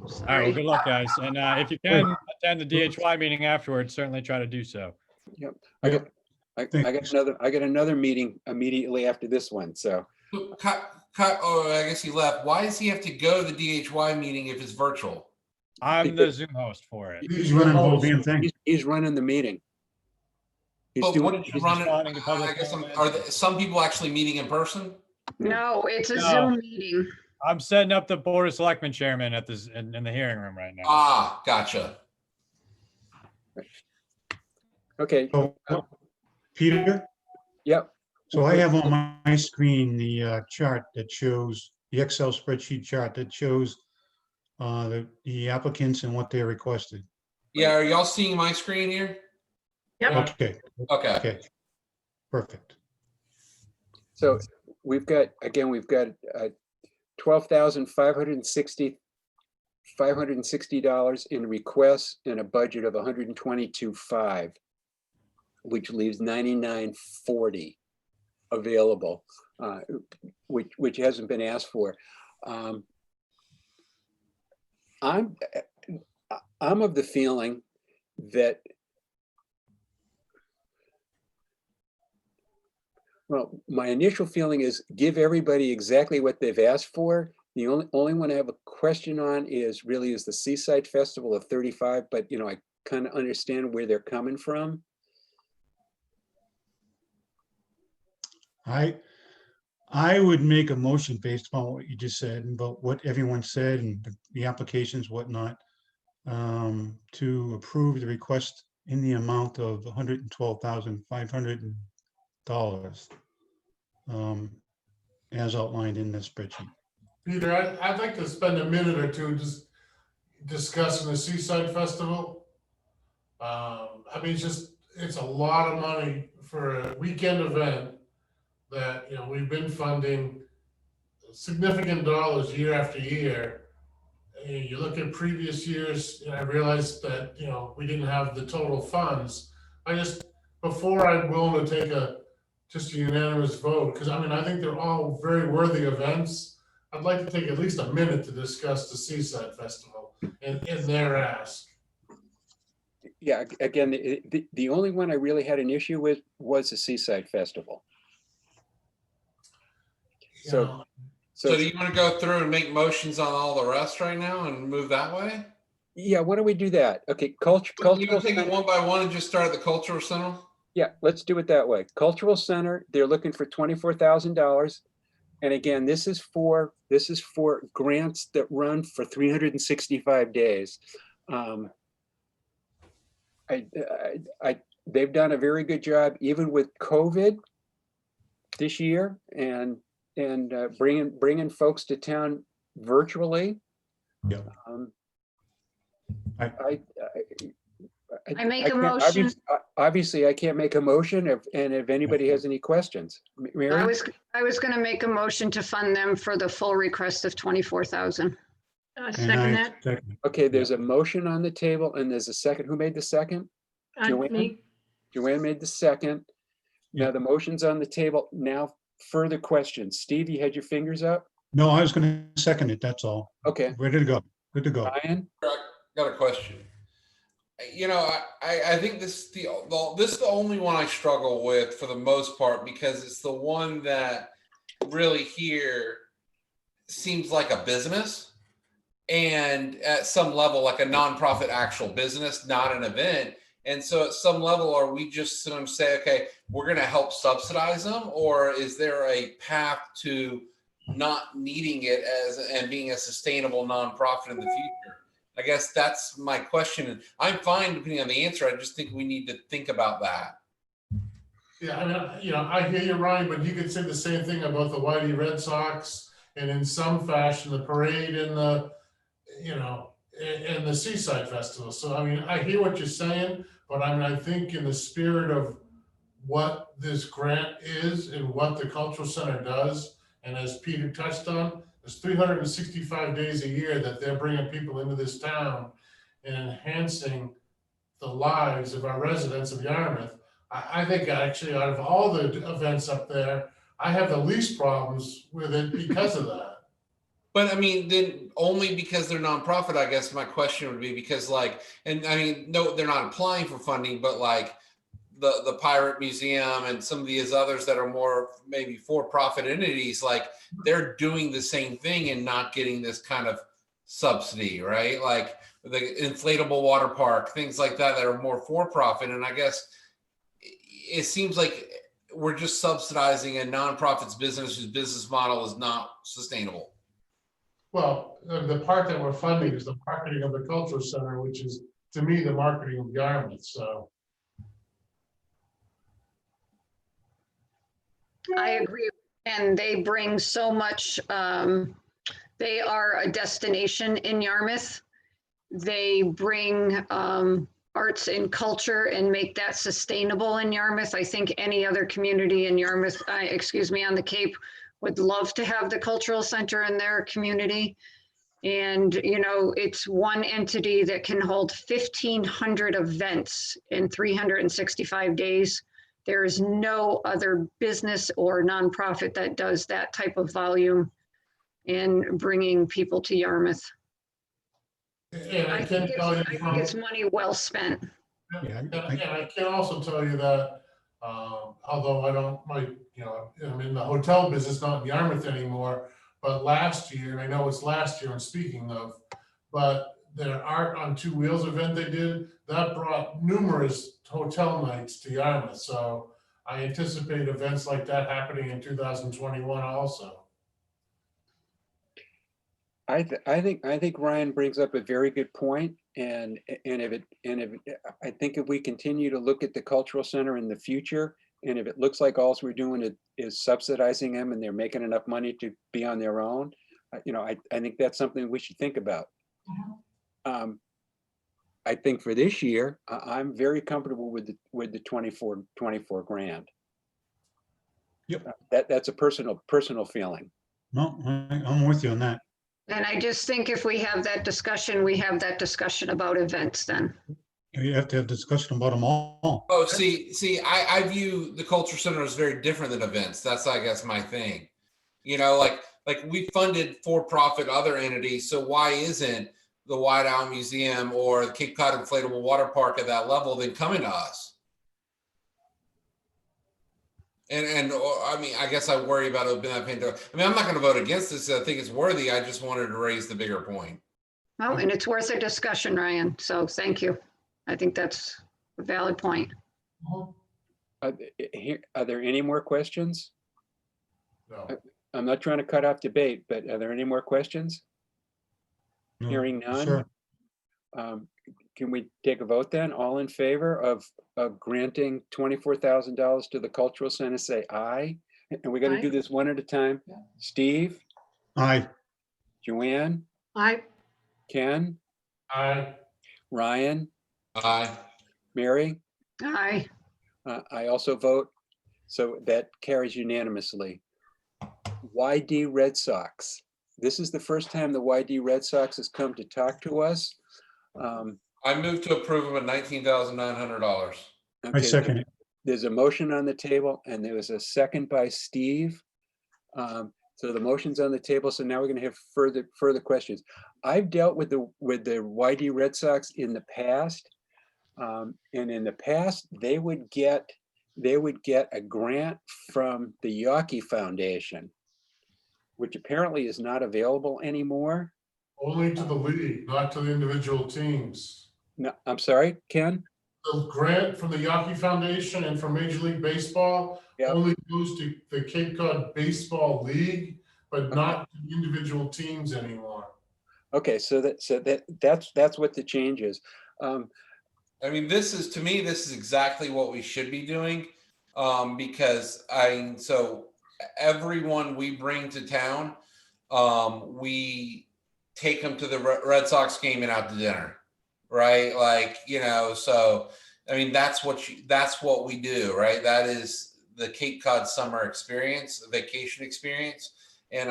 All right, well, good luck, guys. And if you can attend the DHY meeting afterwards, certainly try to do so. Yep. I got another meeting immediately after this one. So. Oh, I guess he left. Why does he have to go to the DHY meeting if it's virtual? I'm the Zoom host for it. He's running the whole damn thing. He's running the meeting. But what did you run it? responding to public I guess comment. are some people actually meeting in person? No, it's a No. Zoom meeting. I'm setting up the Board of Selectmen chairman at this in the hearing room right now. Ah, gotcha. Okay. So, Peter? Yep. So I have on my screen the chart that shows, the Excel spreadsheet chart that shows the applicants and what they requested. Yeah, are y'all seeing my screen here? Yep. Okay, Okay. okay. Perfect. So we've got $12,560 in requests and a budget of $122,500, which leaves $99,440 available, which hasn't been asked for. I'm of the feeling that, well, my initial feeling is give everybody exactly what they've asked for. The only one I have a question on is the Seaside Festival of 35, but I kind of understand where they're coming from. I would make a motion based upon what you just said and about what everyone said and the applications, whatnot, to approve the request in the amount of $112,500. as outlined in this spreadsheet. Peter, I'd like to spend a minute or two just discussing the Seaside Festival. I mean, it's a lot of money for a weekend event that, you know, we've been funding significant dollars year after year. And you look at previous years, and I realized that, you know, we didn't have the total funds. Before I'm willing to take just a unanimous vote, because I mean, I think they're all very worthy events. I'd like to take at least a minute to discuss the Seaside Festival and their ask. Yeah, again, the only one I really had an issue with was the Seaside Festival. You So, know, So do you want to go through and make motions on all the rest right now and move that way? yeah, why don't we do that? Okay, You want cultural to take it center. one by one and just start at the cultural center? Yeah, let's do it that way. Cultural Center, they're looking for $24,000. And again, this is for grants that run for 365 days. They've done a very good job, even with COVID this year, and bringing folks to town virtually. Yeah. I make a can't- motion. Obviously, I can't make a motion if anybody has any questions. Mary? I was going to make a motion to fund them for the full request of 24,000. And Second I that. second. Okay, there's a motion on the table and there's a second. Who made the second? Joanne? Me. Joanne made the second. Now Yeah. the motion's on the table. Now further questions. Steve, you had your fingers up? No, I was going to second it, that's all. Okay, Ready to go. Good to go. Ryan? Got a question. You know, I think this is the only one I struggle with for the most part, because it's the one that really here seems like a business, and at some level like a nonprofit actual business, not an event. And so at some level, are we just going to say, okay, we're going to help subsidize them, or is there a path to not needing it and being a sustainable nonprofit in the future? I guess that's my question. And I'm fine depending on the answer. I just think we need to think about that. Yeah, I mean, you know, I hear you, Ryan, but you could say the same thing about the Whitey Red Sox, and in some fashion, the parade and the, you know, and the Seaside Festival. So, I mean, I hear what you're saying, but I mean, I think in the spirit of what this grant is and what the Cultural Center does, and as Peter touched on, there's 365 days a year that they're bringing people into this town and enhancing the lives of our residents of Yarmouth. I think actually out of all the events up there, I have the least problems with it because of that. But I mean, then only because they're nonprofit, I guess my question would be, because like, and I mean, no, they're not applying for funding, but like the Pirate Museum and some of these others that are more maybe for-profit entities, like they're doing the same thing and not getting this kind of subsidy, right? Like the inflatable water park, things like that are more for-profit. And I guess it seems like we're just subsidizing a nonprofit's business whose business model is not sustainable. Well, the part that we're funding is the marketing of the Cultural Center, which is, to me, the marketing of Yarmouth, so. I agree. And they bring so much, they are a destination in Yarmouth. They bring arts and culture and make that sustainable in Yarmouth. I think any other community in Yarmouth, on the Cape, would love to have the cultural center in their community. And, you know, it's one entity that can hold 1,500 events in 365 days. There is no other business or nonprofit that does that type of volume in bringing people to Yarmouth. And I think it's money well spent. Yeah, And I can also tell you that, although I don't, I'm in the hotel business, not in Yarmouth anymore, but last year, and I know it's last year I'm speaking of, but their Art on Two Wheels event they did, that brought numerous hotel nights to Yarmouth. So I anticipate events like that happening in 2021 also. I think Ryan brings up a very good point, and I think if we continue to look at the cultural center in the future, And if it looks like all we're doing is subsidizing them and they're making enough money to be on their own, I think that's something we should think about. I think for this year, I'm very comfortable with the 24 grand. Yep. That's a personal feeling. No, I'm with you on that. And I just think if we have that discussion, we have that discussion about events then. You have to have discussion about them all. Oh, see, I view the culture center as very different than events. That's, I guess, my thing. Like we funded for-profit other entities, so why isn't the White Owl Museum or the Cape Cod Inflatable Water Park at that level then coming to us? I mean, I guess I worry about opening that Pandora. I mean, I'm not going to vote against this. I think it's worthy. I just wanted to raise the bigger point. Oh, and it's worth a discussion, Ryan. So thank you. I think that's a valid point. Are there any more questions? No. I'm not trying to cut off debate, but are there any more questions? No, Hearing none. sir. Can we take a vote then? All in favor of granting $24,000 to the Cultural Center, say aye. And we're going to Aye. do this one at a time. Steve, Aye. Joanne, I, Ken, Aye. Ryan, Aye. Mary. Aye. I also vote, so that carries unanimously. YD Red Sox. This is the first time the YD Red Sox has come to talk to us. I move to approve them at $19,900. I Okay, second it. there's a motion on the table and there was a second by Steve. So the motion's on the table. So now we're going to have further questions. I've dealt with the YD Red Sox in the past. And in the past, they would get a grant from the Yawkey Foundation, which apparently is not available anymore. Only to the league, not to the individual teams. No, I'm sorry, Ken? The grant from the Yawkey Foundation and from Major League Baseball Yep. only goes to the Cape Cod Baseball League, but not to individual teams anymore. Okay, so that's what the change is. I mean, to me, this is exactly what we should be doing. Because so everyone we bring to town, we take them to the Red Sox game and out to dinner, right? Like, so, I mean, that's what we do, right? That is the Cape Cod summer experience, vacation experience. And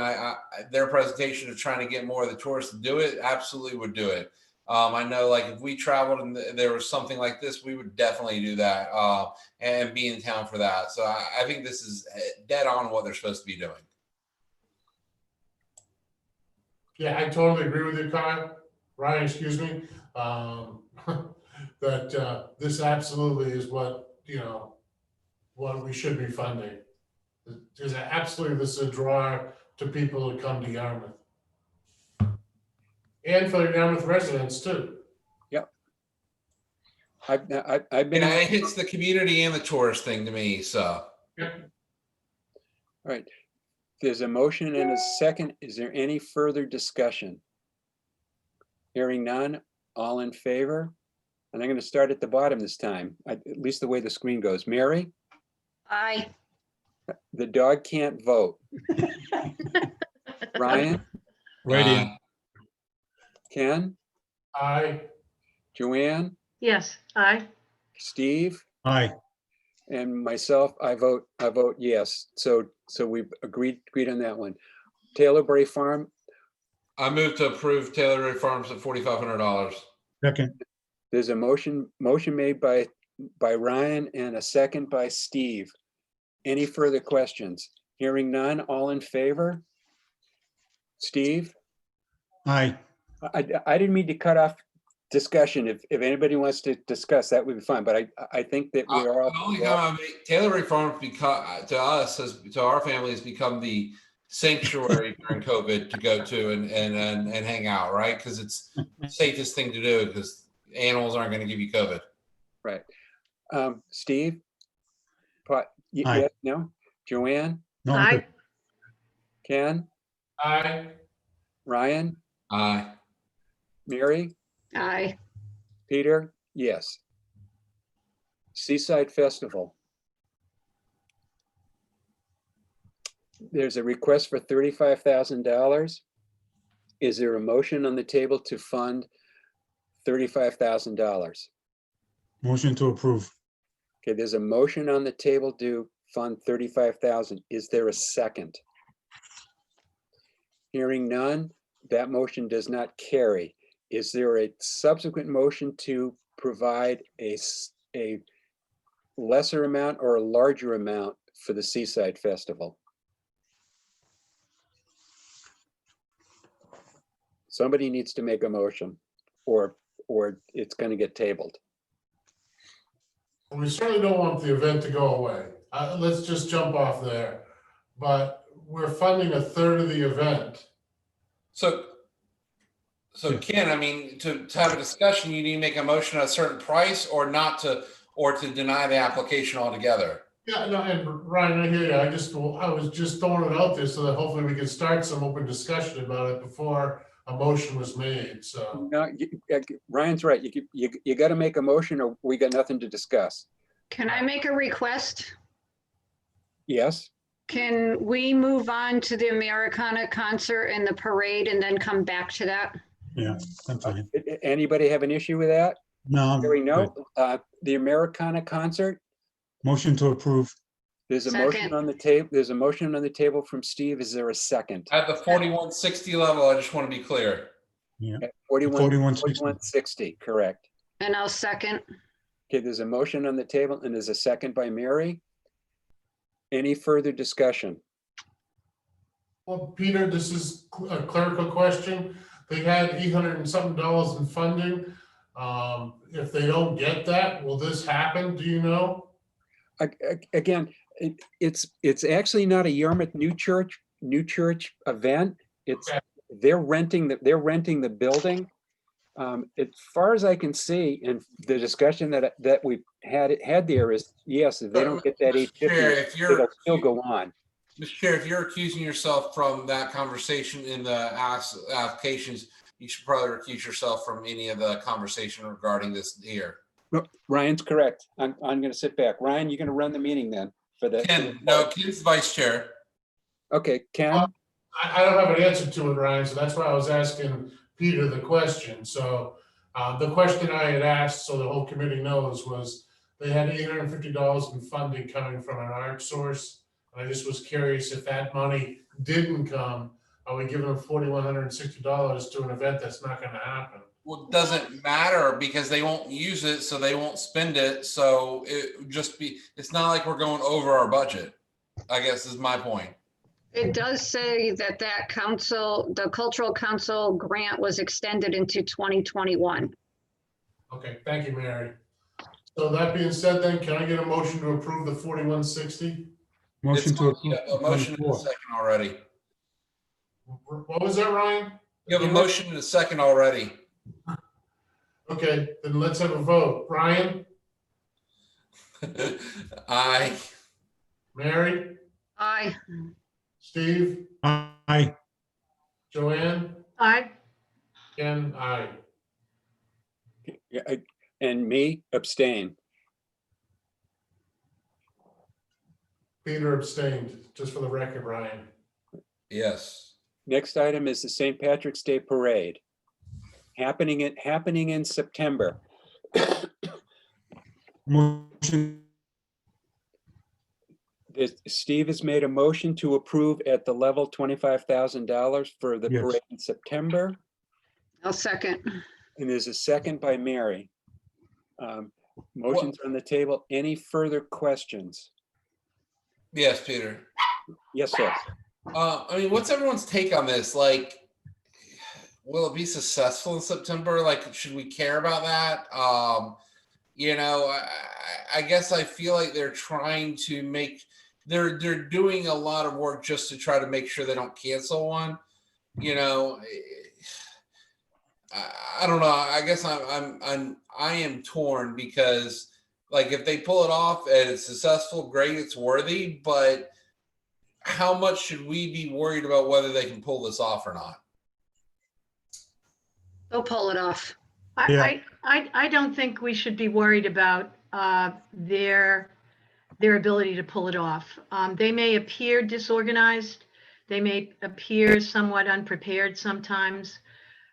their presentation of trying to get more of the tourists to do it, absolutely would do it. I know, like, if we traveled and there was something like this, we would definitely do that and be in town for that. So I think this is dead on what they're supposed to be doing. Yeah, I totally agree with you, Kyle. Ryan, excuse me. That this absolutely is what we should be funding. Because absolutely this is a draw to people to come to Yarmouth. And for the Yarmouth residents too. Yep. I've been. And it hits the community and the tourist thing to me, so. Yeah. All right. There's a motion and a second. Is there any further discussion? Hearing none, all in favor? And I'm going to start at the bottom this time, at least the way the screen goes. Mary? Aye. The dog can't vote. Ryan? Waiting. Ken? Aye. Joanne? yes, I, Steve? Aye. And myself, I vote yes. So we've agreed on that one. Taylor Bray Farm, I move to approve Taylor Ray Farms at $4,500. Second. there's a motion made by Ryan and a second by Steve. Any further questions? Hearing none, all in favor? Steve? Aye. I didn't mean to cut off discussion. If anybody wants to discuss, that would be fine, but I think that we are all. The only time Taylor Ray Farms to our family has become the sanctuary during COVID to go to and hang out, right? Because it's the safest thing to do because animals aren't going to give you COVID. Right. Steve? Aye. Yes, no? Joanne? No, I'm good. I, Ken? Aye. Ryan? Aye. Mary? Aye. Peter? Yes. Seaside Festival. There's a request for $35,000. Is there a motion on the table to fund $35,000? Motion to approve. Okay, there's a motion on the table to fund 35,000. Is there a second? Hearing none, that motion does not carry. Is there a subsequent motion to provide a lesser amount or a larger amount for the Seaside Festival? Somebody needs to make a motion, or it's going to get tabled. We certainly don't want the event to go away. Let's just jump off there. But we're funding a third of the event. So Ken, I mean, to have a discussion, you need to make a motion at a certain price or not to, or to deny the application altogether. Yeah, no, and Ryan, I hear you. I was just throwing it out there so that hopefully we can start some open discussion about it before a motion was made, so. No, Ryan's right. You got to make a motion or we got nothing to discuss. Can I make a request? Yes? Can we move on to the Americana concert and the parade and then come back to that? Yeah, I'm fine. Anybody have an issue with that? No, I'm Hearing good. no, the Americana concert, Motion to approve. there's a motion Second. on the table. There's a motion on the table from Steve. Is there a second? At the 4160 level, I just want to be clear. Yeah, At 4160, 4160. correct. And I'll second. Okay, there's a motion on the table and there's a second by Mary. Any further discussion? Well, Peter, this is a clerical question. They had $800 and something in funding. If they don't get that, will this happen? Do you know? Again, it's actually not a Yarmouth New Church event. It's Okay. they're renting the building. As far as I can see, and the discussion that we had there is, yes, if they don't get that Mr. Chair, 850, it'll still go on. Mr. Chair, if you're accusing yourself from that conversation in the applications, you should probably recuse yourself from any of the conversation regarding this here. No, Ryan's correct. I'm going to sit back. Ryan, you're going to run the meeting then for the. Ken, no, Ken's vice chair. Okay, Ken. I don't have an answer to it, Ryan, so that's why I was asking Peter the question. So the question I had asked, so the whole committee knows, was they had $850 in funding coming from an art source. I just was curious if that money didn't come, are we giving them $4,160 to an event that's not going to happen? Well, it doesn't matter because they won't use it, so they won't spend it. So it would just be, it's not like we're going over our budget, I guess is my point. It does say that council, the cultural council grant was extended into 2021. Okay, thank you, Mary. So that being said, then, can I get a motion to approve the 4160? Motion to approve. Yeah, a motion in a second already. What was that, Ryan? You have a motion in a second already. Okay, then let's have a vote. Brian, Aye. Mary, Aye. Steve, Aye. Joanne, Aye. Ken, aye. Yeah, and me abstain. Peter abstained, just for the record, Ryan. Yes. Next item is the St. Patrick's Day Parade. Happening in September. Motion. Steve has made a motion to approve at the level $25,000 for the Yes. parade in September. I'll second. And there's a second by Mary. Motions on the table. Any further questions? Yes, Peter. Yes, sir. I mean, what's everyone's take on this? Like, will it be successful in September? Like, should we care about that? You know, I guess I feel like they're trying to make, they're doing a lot of work just to try to make sure they don't cancel one. You know, I don't know. I guess I am torn because, like, if they pull it off and it's successful, great, it's worthy. But how much should we be worried about whether they can pull this off or not? They'll pull it off. I don't think we should be worried about their their ability to pull it off. They may appear disorganized. They may appear somewhat unprepared sometimes.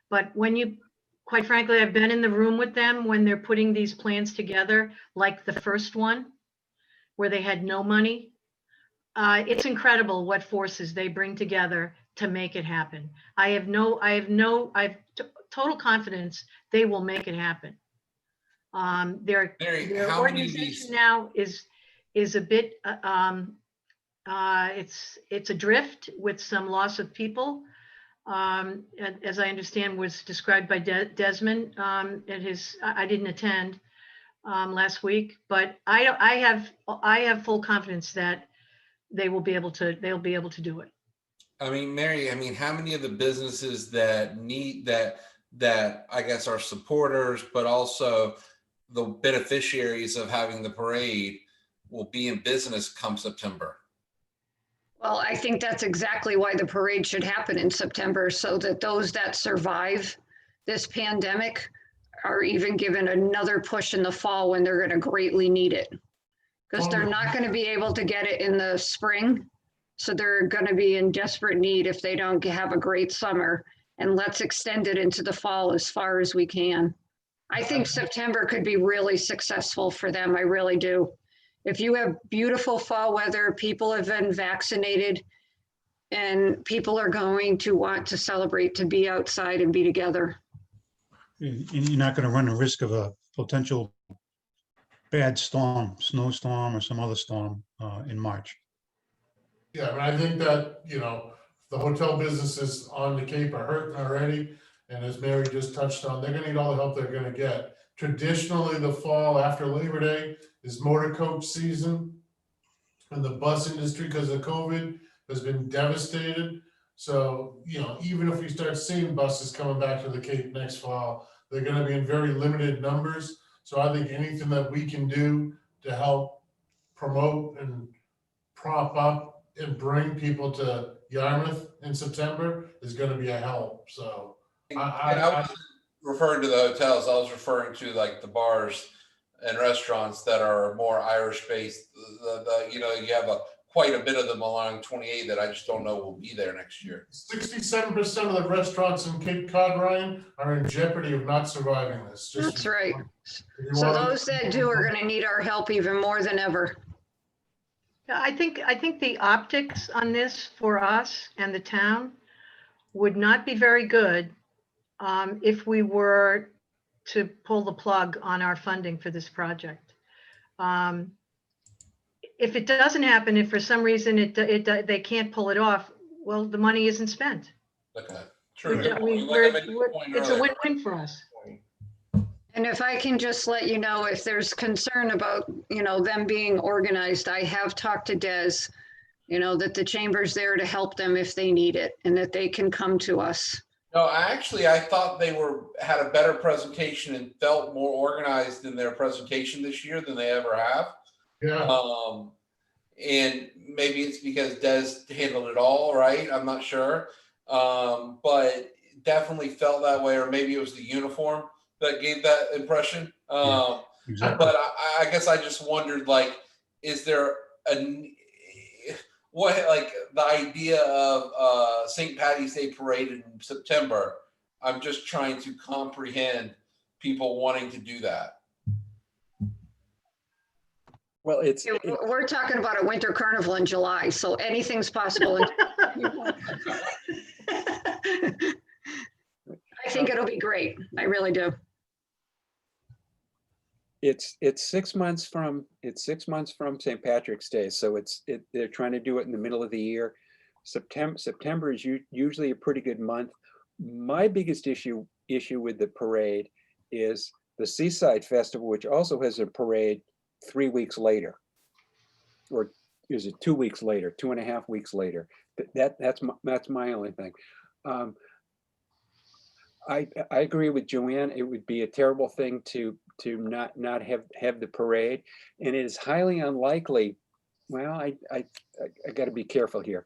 But when you, quite frankly, I've been in the room with them when they're putting these plans together, like the first one, where they had no money. It's incredible what forces they bring together to make it happen. I have total confidence they will make it happen. Their Mary, their how many of these? organization now is a bit it's adrift with some loss of people. As I understand, was described by Desmond at his. I didn't attend last week, but I have full confidence that they'll be able to do it. I mean, Mary, I mean, how many of the businesses that need that I guess are supporters, but also the beneficiaries of having the parade will be in business come September? Well, I think that's exactly why the parade should happen in September, so that those that survive this pandemic are even given another push in the fall when they're going to greatly need it. Because they're not going to be able to get it in the spring. So they're going to be in desperate need if they don't have a great summer. And let's extend it into the fall as far as we can. I think September could be really successful for them. I really do. If you have beautiful fall weather, people have been vaccinated, and people are going to want to celebrate, to be outside and be together. You're not going to run the risk of a potential bad storm, snowstorm or some other storm in March. Yeah, I mean, I think that, you know, the hotel businesses on the Cape are hurting already. And as Mary just touched on, they're gonna need all the help they're gonna get. Traditionally, the fall after Labor Day is motor coach season. And the bus industry, because of COVID, has been devastated. So, you know, even if we start seeing buses coming back to the Cape next fall, they're gonna be in very limited numbers. So I think anything that we can do to help promote and prop up and bring people to Yarmouth in September is going to be a help. So I was referring to the hotels. I was referring to like the bars and restaurants that are more Irish based. You know, you have quite a bit of them along 28 that I just don't know will be there next year. 67% of the restaurants in Cape Cod, Ryan, are in jeopardy of not surviving this. That's right. So those that do are going to need our help even more than ever. Yeah, I think the optics on this for us and the town would not be very good if we were to pull the plug on our funding for this project. If it doesn't happen, if for some reason they can't pull it off, well, the money isn't spent. Okay, true. It's a win-win for us. And if I can just let you know, if there's concern about, you know, them being organized, I have talked to Des, you know, that the chamber's there to help them if they need it and that they can come to us. No, I thought they had a better presentation and felt more organized in their presentation this year than they ever have. Yeah. And maybe it's because Des handled it all right. I'm not sure. But definitely felt that way, or maybe it was the uniform that gave that impression. Exactly. But I guess I just wondered, like, is there like the idea of St. Patty's Day parade in September? I'm just trying to comprehend people wanting to do that. Well, we're talking about a winter carnival in July, so anything's possible. I think it'll be great. I really do. It's 6 months from St. Patrick's Day, so they're trying to do it in the middle of the year. September is usually a pretty good month. My biggest issue with the parade is the Seaside Festival, which also has a parade 3 weeks later, or is it 2 weeks later, 2.5 weeks later? That's my only thing. I agree with Joanne. It would be a terrible thing to not have the parade, and it is highly unlikely. Well, I got to be careful here.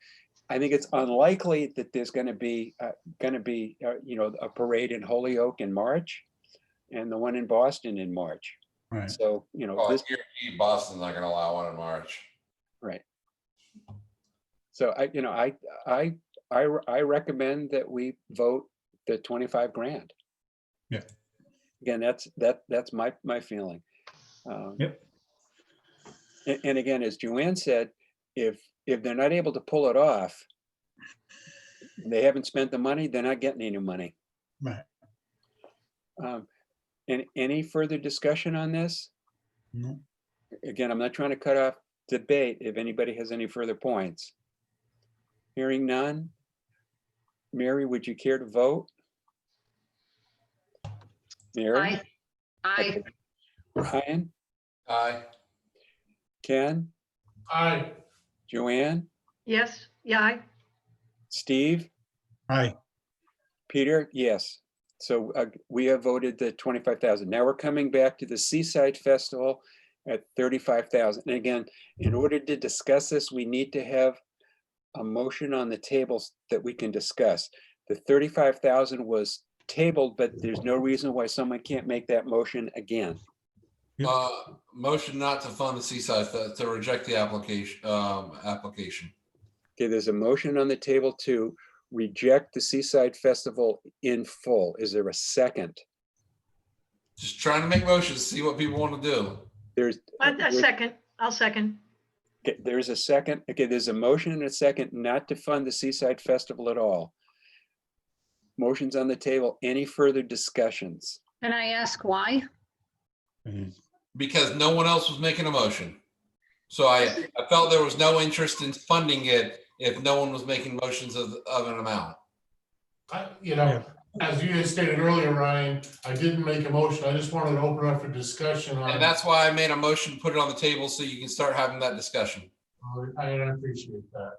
I think it's unlikely that there's going to be you know, a parade in Holyoke in March, and the one in Boston in March. Right. So, you know, Well, this, Boston's not gonna allow one in March. right. So I recommend that we vote the 25 grand. Yeah. Again, that's my feeling. Yep. And again, as Joanne said, if they're not able to pull it off, they haven't spent the money, they're not getting any money. Right. And any further discussion on this? No. Again, I'm not trying to cut off debate if anybody has any further points. Hearing none. Mary, would you care to vote? Mary? Aye. Ryan? Aye. Ken? Aye. Joanne? Yes, yeah, Steve? Aye. Peter? Yes. So we have voted the 25,000. Now we're coming back to the Seaside Festival at 35,000. And again, in order to discuss this, we need to have a motion on the tables that we can discuss. The 35,000 was tabled, but there's no reason why someone can't make that motion again. Yep. Motion not to fund the Seaside to reject the application. Okay, there's a motion on the table to reject the Seaside Festival in full. Is there a second? Just trying to make motions, see what people want to do. There's a second, I'll second. okay, there's a second. Okay, there's a motion and a second not to fund the Seaside Festival at all. Motions on the table. Any further discussions? Can I ask why? Because no one else was making a motion. So I felt there was no interest in funding it if no one was making motions of an amount. As you had stated earlier, Ryan, I didn't make a motion. I just wanted to open up for discussion on. And that's why I made a motion, put it on the table so you can start having that discussion. I appreciate that.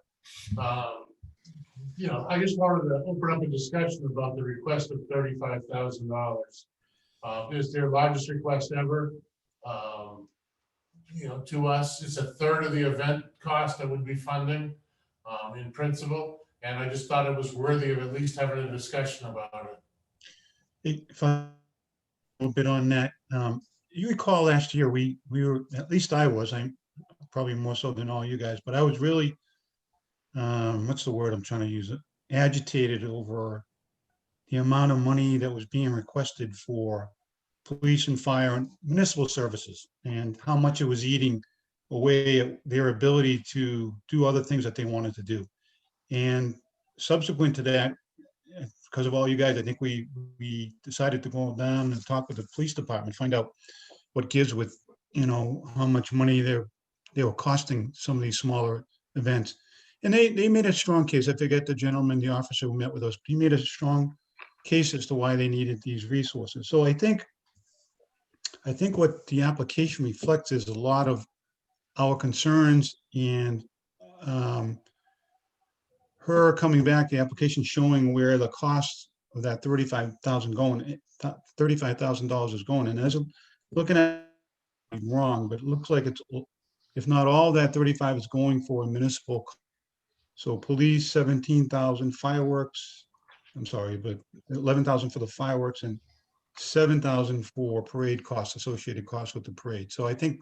I just wanted to open up a discussion about the request of $35,000. It's their largest request ever. To us, it's a third of the event cost that would be funding in principle. And I just thought it was worthy of at least having a discussion about it. If I, a little bit on that, you recall last year, we were, at least I was, I'm probably more so than all you guys, but I was really, what's the word I'm trying to use, agitated over the amount of money that was being requested for police and fire and municipal services, and how much it was eating away at their ability to do other things that they wanted to do. And subsequent to that, because of all you guys, I think we decided to go down and talk with the police department, find out what gives with, how much money they were costing some of these smaller events. And they made a strong case. I forget the gentleman, the officer who met with us, he made a strong case as to why they needed these resources. So I think what the application reflects is a lot of our concerns, and her coming back, the application showing where the cost of that $35,000 is going. And as I'm looking at it, wrong, but it looks like it's, if not all that 35 is going for municipal. So police, 17,000, fireworks, I'm sorry, but 11,000 for the fireworks and 7,000 for parade costs, associated costs with the parade. So I think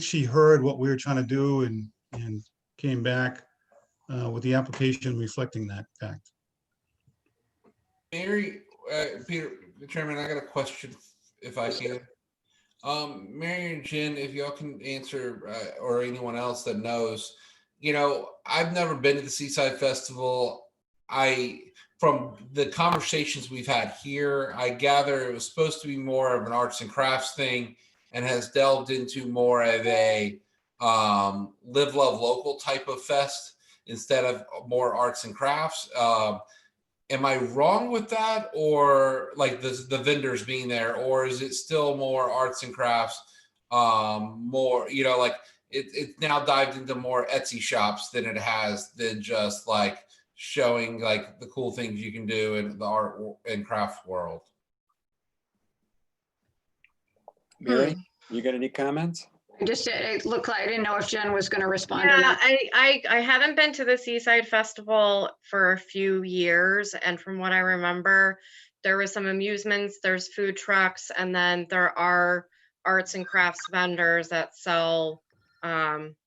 she heard what we were trying to do and came back with the application reflecting that fact. Mary, Peter, Chairman, I got a question if I can. Mary and Jen, if y'all can answer, or anyone else that knows, I've never been to the Seaside Festival. From the conversations we've had here, I gather it was supposed to be more of an arts and crafts thing and has delved into more of a live, love, local type of fest instead of more arts and crafts. Am I wrong with that, or like the vendors being there, or is it still more arts and crafts? More, like it's now dived into more Etsy shops than just like showing like the cool things you can do in the art and craft world. Mary, you got any comments? It looked like, I didn't know if Jen was going to respond or Yeah, not. I haven't been to the Seaside Festival for a few years, and from what I remember, there was some amusements, there's food trucks, and then there are arts and crafts vendors that sell,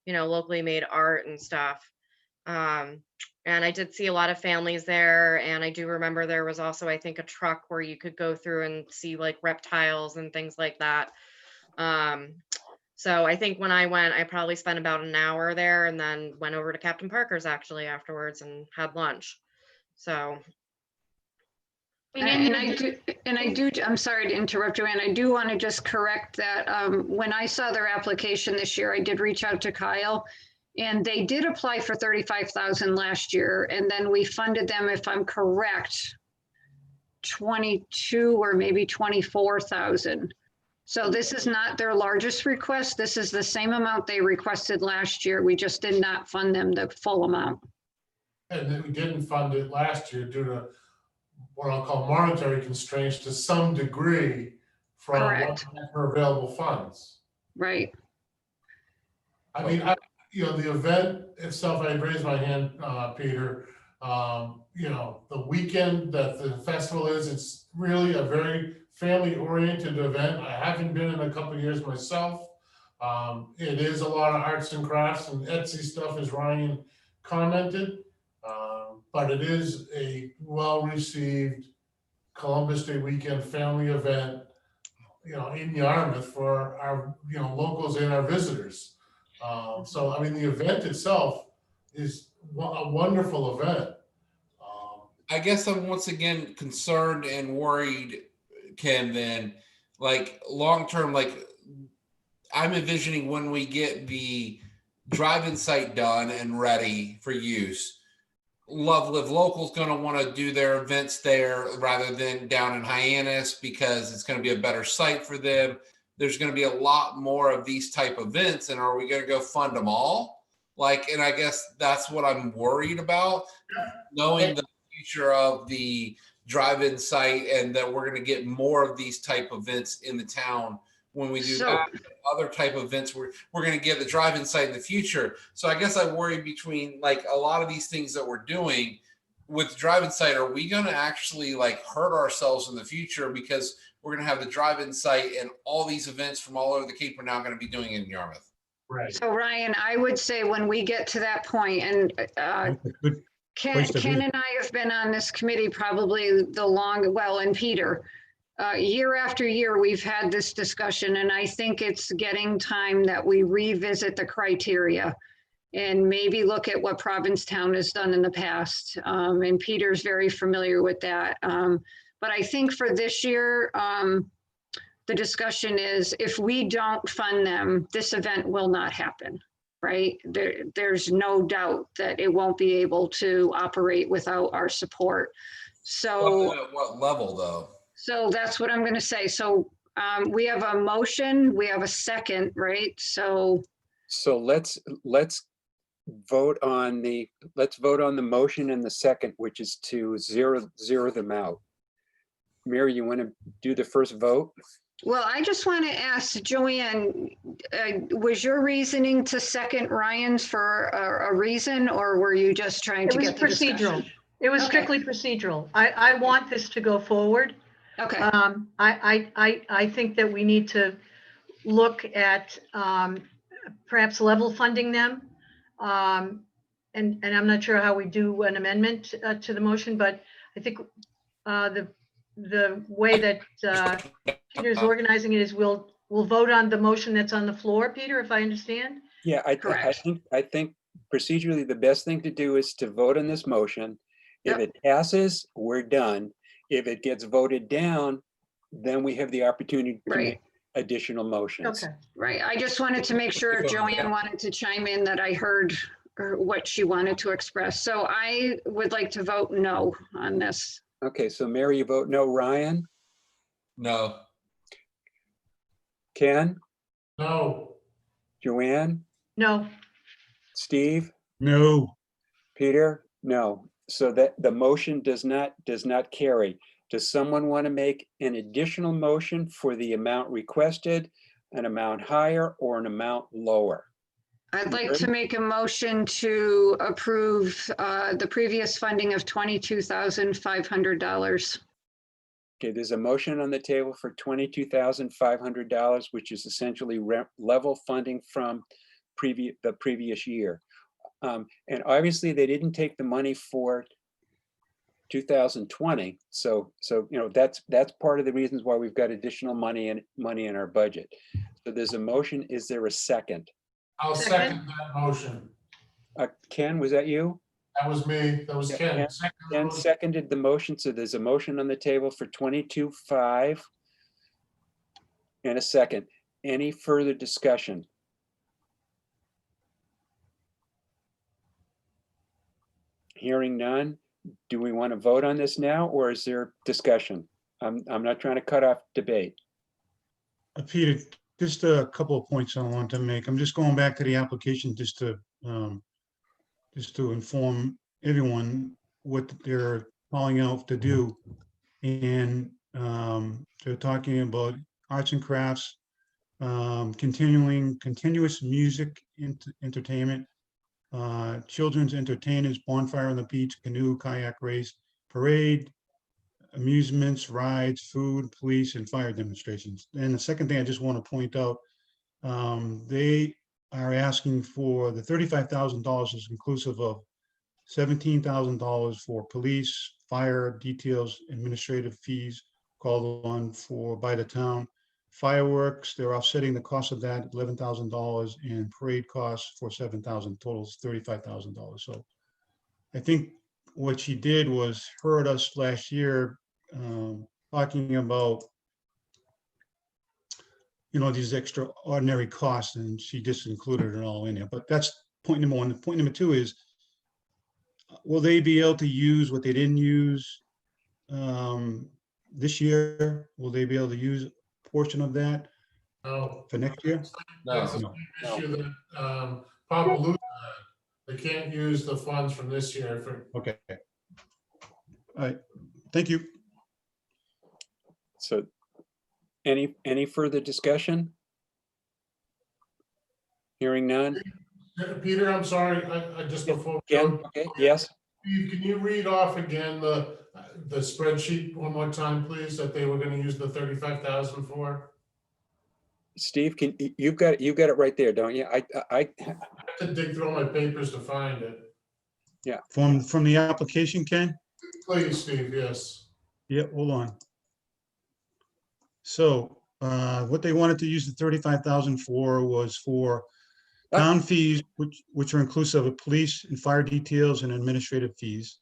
locally made art and stuff. And I did see a lot of families there, and I do remember there was also, I think, a truck where you could go through and see like reptiles and things like that. So I think when I went, I probably spent about an hour there and then went over to Captain Parker's actually afterwards and had lunch. So. I'm sorry to interrupt, Joanne. I do want to just correct that. When I saw their application this year, I did reach out to Kyle, and they did apply for 35,000 last year, and then we funded them, if I'm correct, 22 or maybe 24,000. So this is not their largest request. This is the same amount they requested last year. We just did not fund them the full amount. And then we didn't fund it last year due to what I'll call monetary constraints to some degree from Correct. her available funds. Right. I mean, the event itself, I raised my hand, Peter. The weekend that the festival is, it's really a very family-oriented event. I haven't been in a couple of years myself. It is a lot of arts and crafts and Etsy stuff, as Ryan commented. But it is a well-received Columbus Day weekend family event, in Yarmouth for our, locals and our visitors. So, I mean, the event itself is a wonderful event. I guess I'm once again concerned and worried, Ken, then, like long-term, like I'm envisioning when we get the drive-in site done and ready for use, Love Live Local's going to want to do their events there rather than down in Hyannis because it's going to be a better site for them. There's going to be a lot more of these type of events, and are we going to go fund them all? And I guess that's what I'm worried about, knowing the future of the drive-in site and that we're going to get more of these type of events in the town when we do that. Other type of events we're going to get the drive-in site in the future. So I guess I worry between a lot of these things that we're doing with the drive-in site, are we going to actually hurt ourselves in the future because we're going to have the drive-in site and all these events from all over the Cape are now going to be doing in Yarmouth? Right. So Ryan, I would say when we get to that point, and Ken and I have been on this committee probably and Peter, year after year, we've had this discussion, and I think it's getting time that we revisit the criteria and maybe look at what Provincetown has done in the past. And Peter's very familiar with that. But I think for this year, the discussion is if we don't fund them, this event will not happen, right? There's no doubt that it won't be able to operate without our support. So at what level though? So that's what I'm going to say. So we have a motion, we have a second, right? So let's vote on the motion and the second, which is to zero them out. Mary, you want to do the first vote? Well, I just want to ask Joanne, was your reasoning to second Ryan's for a reason, or were you just trying to get the discussion? Procedural. It was strictly procedural. I want this to go forward. Okay. I think that we need to look at perhaps level funding them. And I'm not sure how we do an amendment to the motion, but I think the way that Peter's organizing it is we'll vote on the motion that's on the floor, Peter, if I understand. Yeah, I think procedurally the best thing to do is to vote on this motion. If it passes, we're done. If it gets voted down, then we have the opportunity to make additional motions. Okay. Right. I just wanted to make sure if Joanne wanted to chime in that I heard what she wanted to express. So I would like to vote no on this. Okay, so Mary, you vote no. Ryan? No. Ken? No. Joanne? No. Steve? No. Peter? No. So that the motion does not carry. Does someone want to make an additional motion for the amount requested, an amount higher, or an amount lower? I'd like to make a motion to approve the previous funding of $22,500. Okay, there's a motion on the table for $22,500, which is essentially level funding from the previous year. And obviously they didn't take the money for 2020. So that's part of the reasons why we've got additional money in our budget. So there's a motion. Is there a second? I'll second that motion. Ken, was that you? That was me. That was Yeah, Ken. Ken seconded the motion. So there's a motion on the table for 22.5 and a second. Any further discussion? Hearing none. Do we want to vote on this now, or is there discussion? I'm not trying to cut off debate. Peter, just a couple of points I want to make. I'm just going back to the application just to inform everyone what they're calling out to do. And they're talking about arts and crafts, continuous music entertainment, children's entertainers, bonfire on the beach, canoe, kayak race, parade, amusements, rides, food, police, and fire demonstrations. And the second thing I just want to point out, they are asking for the $35,000 is inclusive of $17,000 for police, fire, details, administrative fees called on for by the town. Fireworks, they're offsetting the cost of that, $11,000, and parade costs for $7,000, totals $35,000. So I think what she did was heard us last year talking about these extraordinary costs, and she just included it all in there. But that's point number one. Point number two is, will they be able to use what they didn't use this year? Will they be able to use a portion of that No. for next year? That's the No. issue that Papalooza, they can't use the funds from this year for. Okay. All right. Thank you. So any further discussion? Hearing none. Peter, I'm sorry, I just before. Ken, okay, yes. Steve, can you read off again the spreadsheet one more time, please, that they were going to use the 35,000 for? Steve, you've got it right there, don't you? I have to dig through all my papers to find it. Yeah. From the application, Ken? Please, Steve, yes. Yeah, hold on. So what they wanted to use the 35,000 for was for town fees, which are inclusive of police and fire details and administrative fees.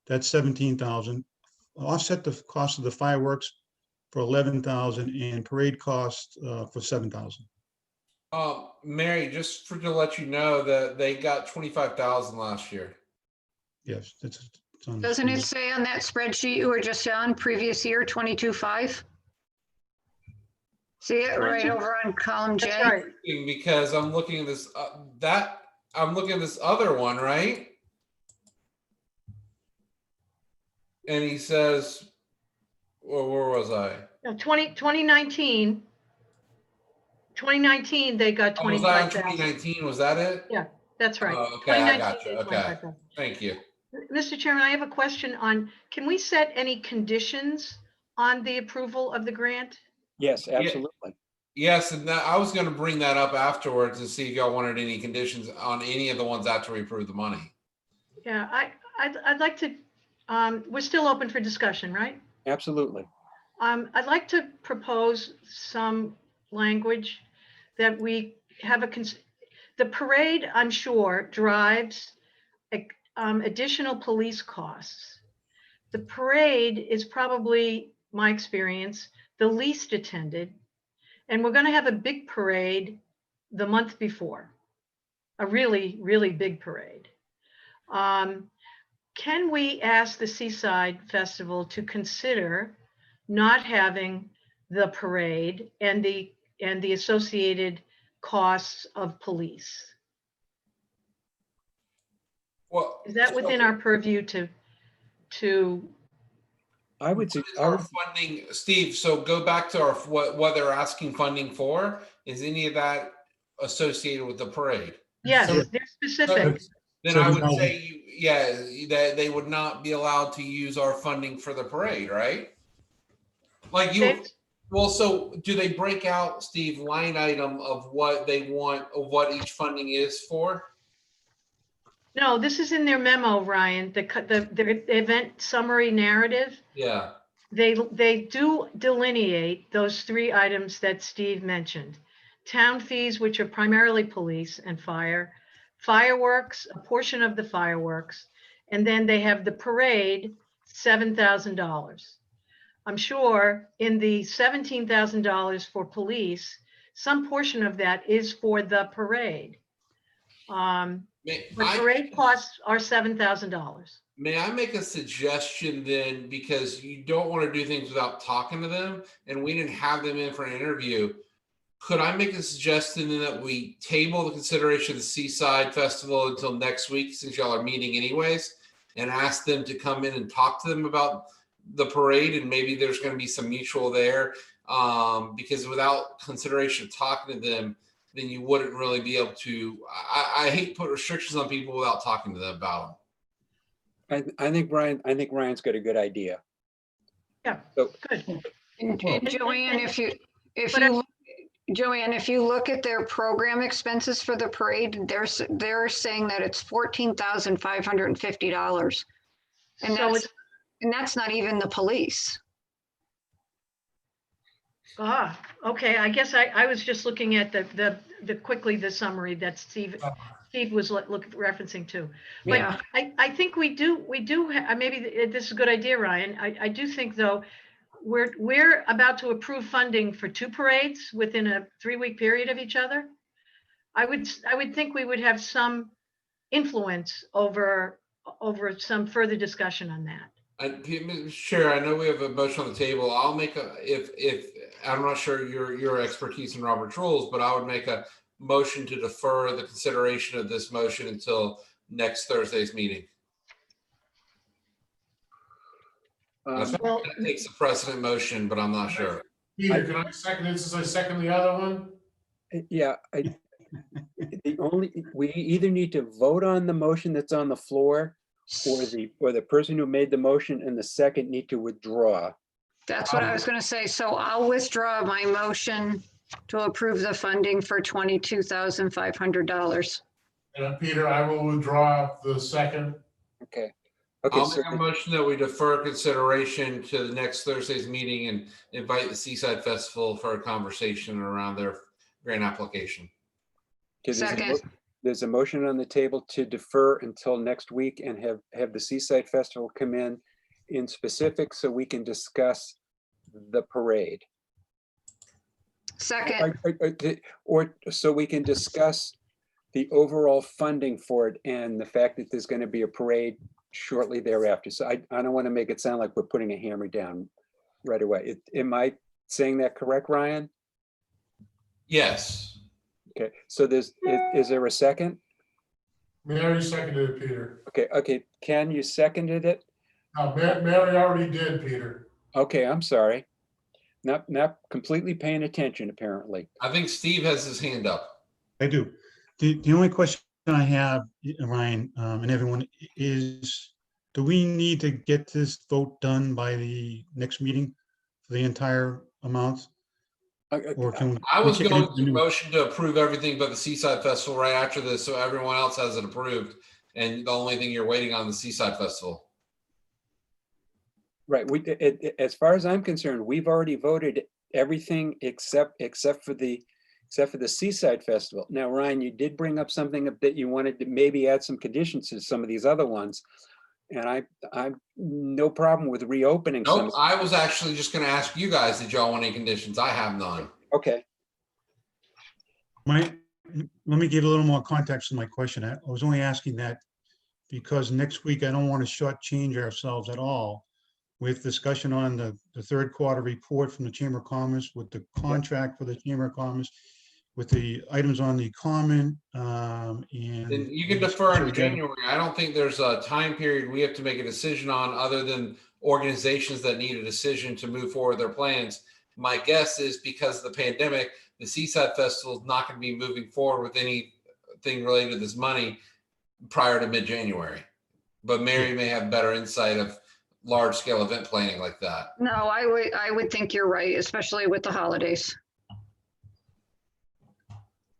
That's 17,000. Offset the cost of the fireworks for 11,000 and parade costs for 7,000. Mary, just to let you know that they got 25,000 last year. Yes, it's on. Doesn't it say on that spreadsheet you were just on, previous year, 22.5? See it right over on column J? That's right. Because I'm looking at this I'm looking at this other one, right? And he says, well, where was I? No, 2019, they got Oh, was that in 25,000. 2019? Was that it? Yeah, that's right. Oh, okay, I 2019, got you. they Okay, 25,000. thank you. Mr. Chairman, I have a question on, can we set any conditions on the approval of the grant? Yes, absolutely. Yes, and I was going to bring that up afterwards to see if y'all wanted any conditions on any of the ones after we approve the money. Yeah, I'd like to, we're still open for discussion, right? Absolutely. I'd like to propose some language that we have the parade, I'm sure, drives additional police costs. The parade is probably, my experience, the least attended. And we're going to have a big parade the month before, a really, really big parade. Can we ask the Seaside Festival to consider not having the parade and the associated costs of police? Well, Is that within our purview to? I would say our funding, Steve, so go back to our what they're asking funding for. Is any of that associated with the parade? Yes, they're specific. Then I would say, yeah, that they would not be allowed to use our funding for the parade, right? Like you, James? well, so do they break out, Steve, line item of what they want, of what each funding is for? No, this is in their memo, Ryan, the event summary narrative. Yeah. They do delineate those three items that Steve mentioned. Town fees, which are primarily police and fire, fireworks, a portion of the fireworks, and then they have the parade, $7,000. I'm sure in the $17,000 for police, some portion of that is for the parade. But parade costs are $7,000. May I make a suggestion then, because you don't want to do things without talking to them, and we didn't have them in for an interview. Could I make a suggestion then that we table the consideration of the Seaside Festival until next week, since y'all are meeting anyways, and ask them to come in and talk to them about the parade, and maybe there's going to be some mutual there, because without consideration of talking to them, then you wouldn't really be able to. I hate to put restrictions on people without talking to them about them. I think Ryan's got a good idea. Yeah, So, good. And Joanne, if you look at their program expenses for the parade, they're saying that it's $14,550. So And that's not even the police. Okay. I guess I was just looking at the summary that Steve was referencing to. But Yeah. I think we do maybe this is a good idea, Ryan. I do think though, we're about to approve funding for 2 parades within a 3-week period of each other. I would think we would have some influence over some further discussion on that. Mr. Chair, I know we have a motion on the table. I'll make if I'm not sure your expertise in Robert's rules, but I would make a motion to defer the consideration of this motion until next Thursday's meeting. That takes a precedent motion, but I'm not sure. Peter, can I second it since I second the other one? Yeah, we either need to vote on the motion that's on the floor, or the person who made the motion and the second need to withdraw. That's what I was going to say. So I'll withdraw my motion to approve the funding for $22,500. And Peter, I will withdraw the second. Okay. I'll So make a motion that we defer consideration to the next Thursday's meeting and invite the Seaside Festival for a conversation around their grant application. Second. There's a motion on the table to defer until next week and have the Seaside Festival come in specific so we can discuss the parade. Second. Or so we can discuss the overall funding for it and the fact that there's going to be a parade shortly thereafter. So I don't want to make it sound like we're putting a hammer down right away. Am I saying that correct, Ryan? Yes. Okay, so is there a second? Mary seconded it, Peter. Okay, Ken, you seconded it? No, Mary already did, Peter. Okay, I'm sorry. Not completely paying attention, apparently. I think Steve has his hand up. I do. The only question I have, Ryan, and everyone, is do we need to get this vote done by the next meeting for the entire amount? Or can I was we going to motion to approve everything but the Seaside Festival right after this, so everyone else has it approved. And the only thing you're waiting on the Seaside Festival. Right. As far as I'm concerned, we've already voted everything except for the Seaside Festival. Now, Ryan, you did bring up something that you wanted to maybe add some conditions to some of these other ones. And I've no problem with reopening. Nope, I was actually just going to ask you guys, did y'all want any conditions? I have none. Okay. Let me give a little more context to my question. I was only asking that because next week I don't want to shortchange ourselves at all with discussion on the third quarter report from the Chamber of Commerce, with the contract for the Chamber of Commerce, with the items on the comment. And you can defer in January. I don't think there's a time period we have to make a decision on other than organizations that need a decision to move forward their plans. My guess is because of the pandemic, the Seaside Festival is not going to be moving forward with anything related to this money prior to mid-January. But Mary may have better insight of large scale event planning like that. No, I would think you're right, especially with the holidays.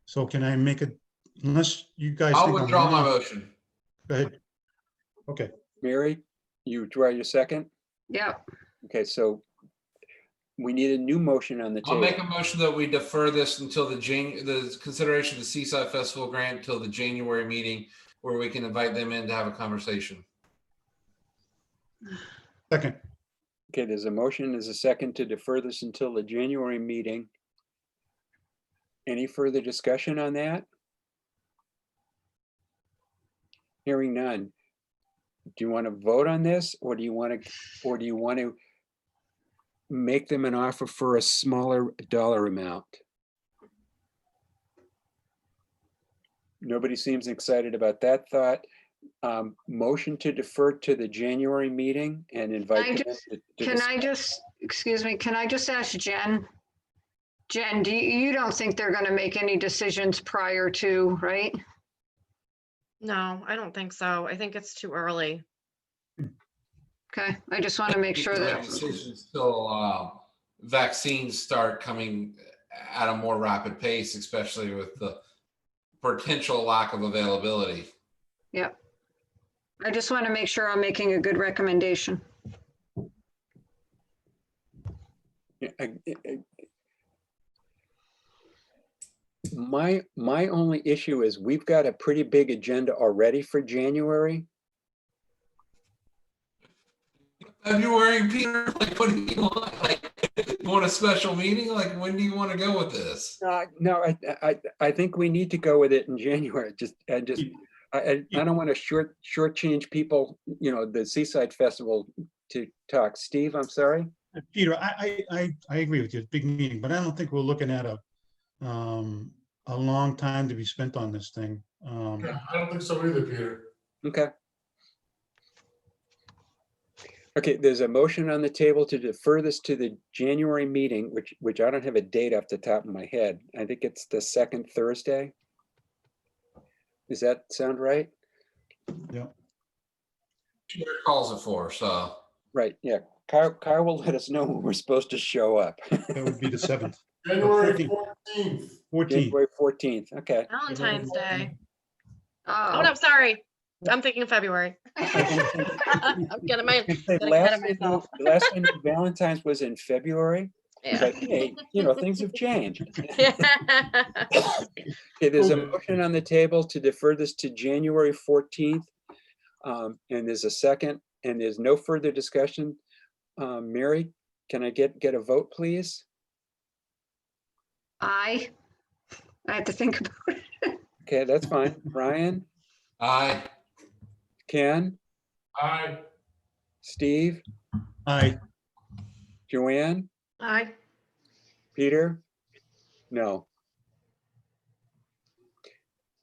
So can I make it, unless you guys I'll think I'm withdraw my wrong? motion. Go ahead. Okay, Mary, you draw your second? Yeah, Okay, so we need a new motion on the I'll table. make a motion that we defer this until the consideration of the Seaside Festival grant until the January meeting, where we can invite them in to have a conversation. second. Okay, there's a motion, there's a second to defer this until the January meeting. Any further discussion on that? Hearing none. Do you want to vote on this, or do you want to make them an offer for a smaller dollar amount? Nobody seems excited about that thought. Motion to defer to the January meeting and invite them to can I just, excuse me, can I just ask Jen? Jen, you don't think they're going to make any decisions prior to, right? No, I don't think so. I think it's too early. Okay, I just want to make sure that, Decisions till vaccines start coming at a more rapid pace, especially with the potential lack of availability. yeah. I just want to make sure I'm making a good recommendation. My only issue is we've got a pretty big agenda already for January. February, Peter, like, what do you want? Like, you want a special meeting? Like, when do you want to go with this? No, I think we need to go with it in January. I don't want to shortchange people, the Seaside Festival to talk. Steve, I'm sorry. Peter, I agree with you, it's a big meeting, but I don't think we're looking at a long time to be spent on this thing. Yeah, I don't think so either, Peter. Okay. Okay, there's a motion on the table to defer this to the January meeting, which I don't have a date off the top of my head. I think it's the second Thursday. Does that sound right? Yeah, Peter calls it for, so. Right, yeah. Kyle will let us know when we're supposed to show up. that would be the 7th. January 14th. 14th. 14th. January 14th, okay. Valentine's Day. Oh, Oh, no, sorry. I'm thinking February. I'm getting ahead of myself. Last time Valentine's was in February, Yeah. but hey, things have changed. Okay, there's a motion on the table to defer this to January 14th. And there's a second, and there's no further discussion. Mary, can I get a vote, please? I have to think about it. Okay, that's fine. Brian, Aye. Ken, Aye. Steve, Aye. Joanne, Aye. Peter? No.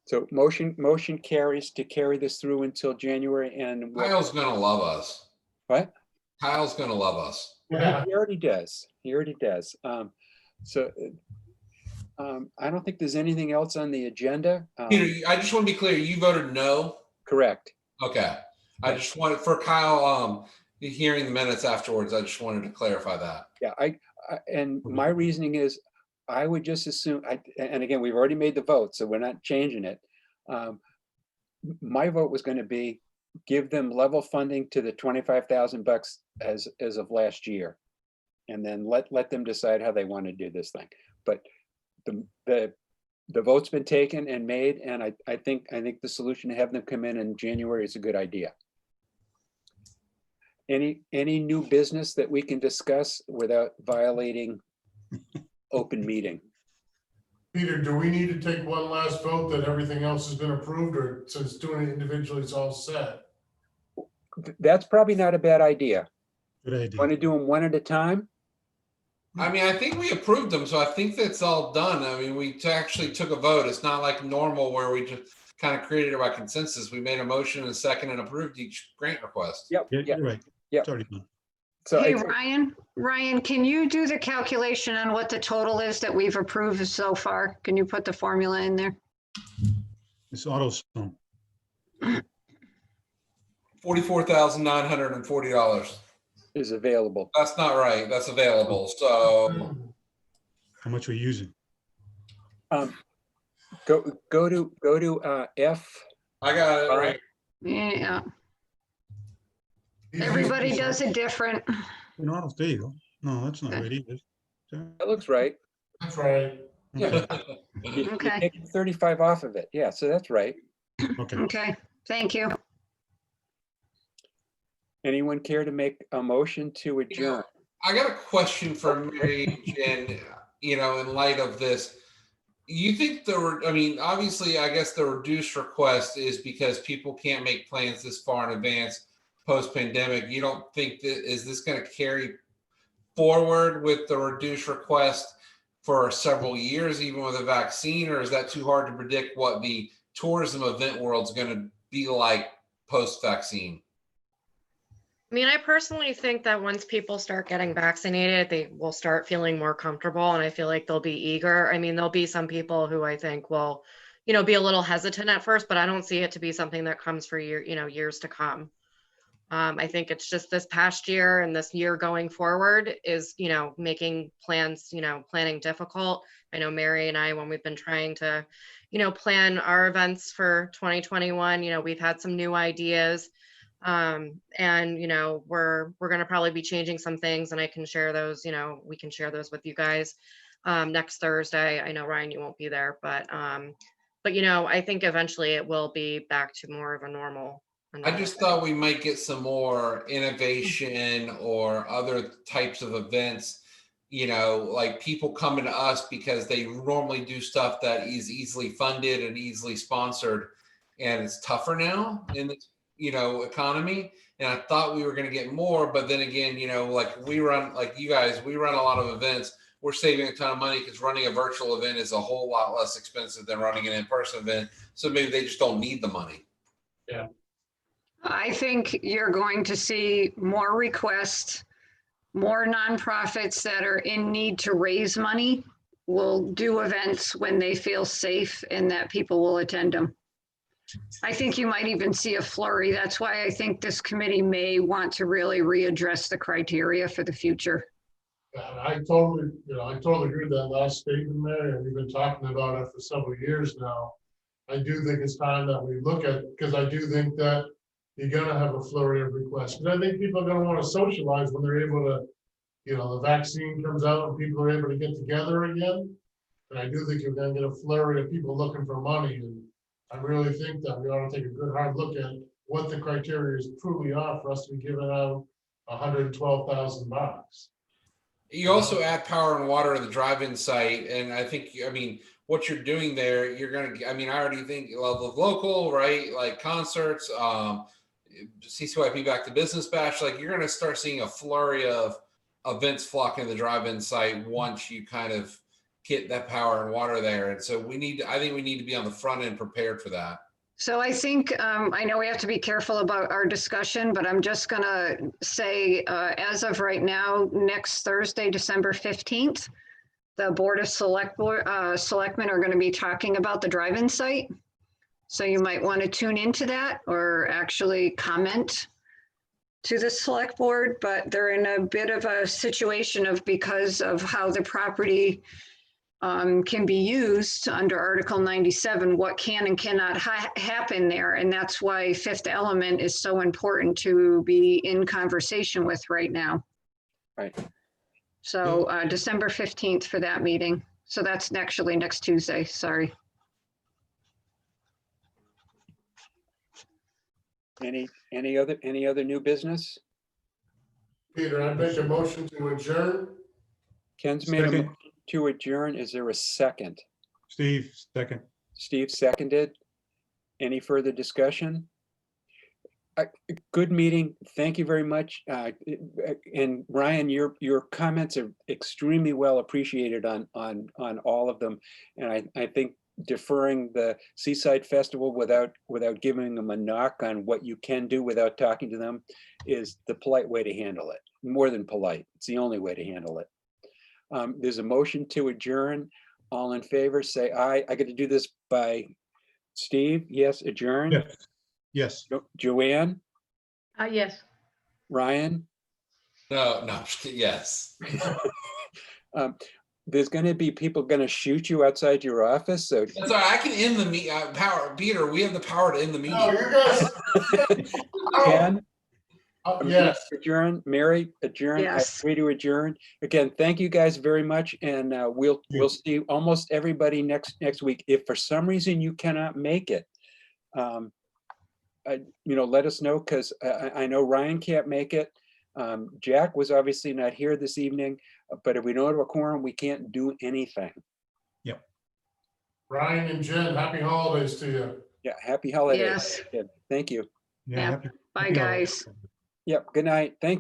So motion carries to carry this through until January and Kyle's gonna love us. what? Kyle's gonna love us. Yeah. He already does. He already does. I don't think there's anything else on the agenda. Peter, I just want to be clear, you voted no? Correct. Okay. I just wanted, for Kyle, hearing the minutes afterwards, I just wanted to clarify that. Yeah, and my reasoning is I would just assume, and again, we've already made the vote, so we're not changing it. My vote was going to be give them level funding to the $25,000 as of last year, and then let them decide how they want to do this thing. But the vote's been taken and made, and I think the solution to have them come in January is a good idea. Any new business that we can discuss without violating open meeting? Peter, do we need to take one last vote that everything else has been approved, or since doing it individually is all set? That's probably not a bad idea. Good idea. Want to do them one at a time? I mean, I think we approved them, so I think that's all done. I mean, we actually took a vote. It's not like normal where we just kind of created it by consensus. We made a motion and second and approved each grant request. Yep. Yeah, Yep. you're right. Yep. It's already done. So Hey, Ryan, can you do the calculation on what the total is that we've approved so far? Can you put the formula in there? It's AutoZone. $44,940. is available. That's not right. That's available. So How much we're using. Go to F. I got it right. Yeah, These- everybody these- does it different. No, there you go. No, that's not right either. That looks right. That's right. Yeah. You Okay. take 35 off of it. Yeah, so that's right. Okay. Okay, thank you. Anyone care to make a motion to adjourn? I got a question for Mary and Jen, in light of this. You think obviously, I guess the reduced request is because people can't make plans this far in advance post-pandemic. You don't think is this going to carry forward with the reduced request for several years, even with a vaccine, or is that too hard to predict what the tourism event world's going to be like post-vaccine? I mean, I personally think that once people start getting vaccinated, they will start feeling more comfortable, and I feel like they'll be eager. I mean, there'll be some people who I think will, be a little hesitant at first, but I don't see it to be something that comes for years to come. I think it's just this past year and this year going forward is, making plans, planning difficult. I know Mary and I, when we've been trying to, plan our events for 2021, we've had some new ideas. And we're going to probably be changing some things, and I can share those, we can share those with you guys next Thursday. I know, Ryan, you won't be there, but I think eventually it will be back to more of a normal. I just thought we might get some more innovation or other types of events, like people coming to us because they normally do stuff that is easily funded and easily sponsored, and it's tougher now in this economy. And I thought we were going to get more, but then again, like we run a lot of events. We're saving a ton of money because running a virtual event is a whole lot less expensive than running an in-person event. So maybe they just don't need the money. Yeah. I think you're going to see more requests, more nonprofits that are in need to raise money will do events when they feel safe and that people will attend them. I think you might even see a flurry. That's why I think this committee may want to really readdress the criteria for the future. I totally agree with that last statement, Mary, and we've been talking about it for several years now. I do think it's time that we look at, because I do think that you're gonna have a flurry of requests. Because I think people are gonna want to socialize when they're able to, the vaccine comes out and people are able to get together again. And I do think you're gonna get a flurry of people looking for money. And I really think that we ought to take a good hard look at what the criteria truly are for us to be giving out $112,000. You also add power and water to the drive-in site, and I think, what you're doing there, you're gonna. I already think level of local, right? Like concerts, CCYP Back to Business Bash. Like you're gonna start seeing a flurry of events flocking to the drive-in site once you kind of get that power and water there. And so I think we need to be on the front end prepared for that. So I think, I know we have to be careful about our discussion, but I'm just gonna say, as of right now, next Thursday, December 15th, the Board of Selectmen are gonna be talking about the drive-in site. So you might want to tune into that or actually comment to the select board, but they're in a bit of a situation because of how the property can be used under Article 97, what can and cannot happen there. And that's why Fifth Element is so important to be in conversation with right now. Right. So December 15th for that meeting. So that's actually next Tuesday, sorry. Any other new business? Peter, I make a motion to adjourn. Ken's made a Second. motion to adjourn. Is there a second? Steve, second. Steve seconded. Any further discussion? Good meeting. Thank you very much. And Ryan, your comments are extremely well appreciated on all of them. And I think deferring the Seaside Festival without giving them a knock on what you can do without talking to them is the polite way to handle it. More than polite. It's the only way to handle it. There's a motion to adjourn. All in favor, say aye. I get to do this by Steve. Yes, adjourn. Yes. Yes. Joanne, Yes. Ryan, No, yes. There's going to be people going to shoot you outside your office. So That's all right. I can end the meet. Power, Peter. We have the power to end the meeting. No, you guys. Ken, Yes. adjourn. Mary, adjourn. Yes. I agree to adjourn. Again, thank you guys very much, and we'll see almost everybody next week. If for some reason you cannot make it, let us know, because I know Ryan can't make it. Jack was obviously not here this evening, but if we don't have a quorum, we can't do anything. Ryan and Jen, happy holidays to you. Yeah, happy holidays. Yes. Thank you. Yeah. Yeah. happy- Bye, happy holidays. guys. Yep, good night. Thank you.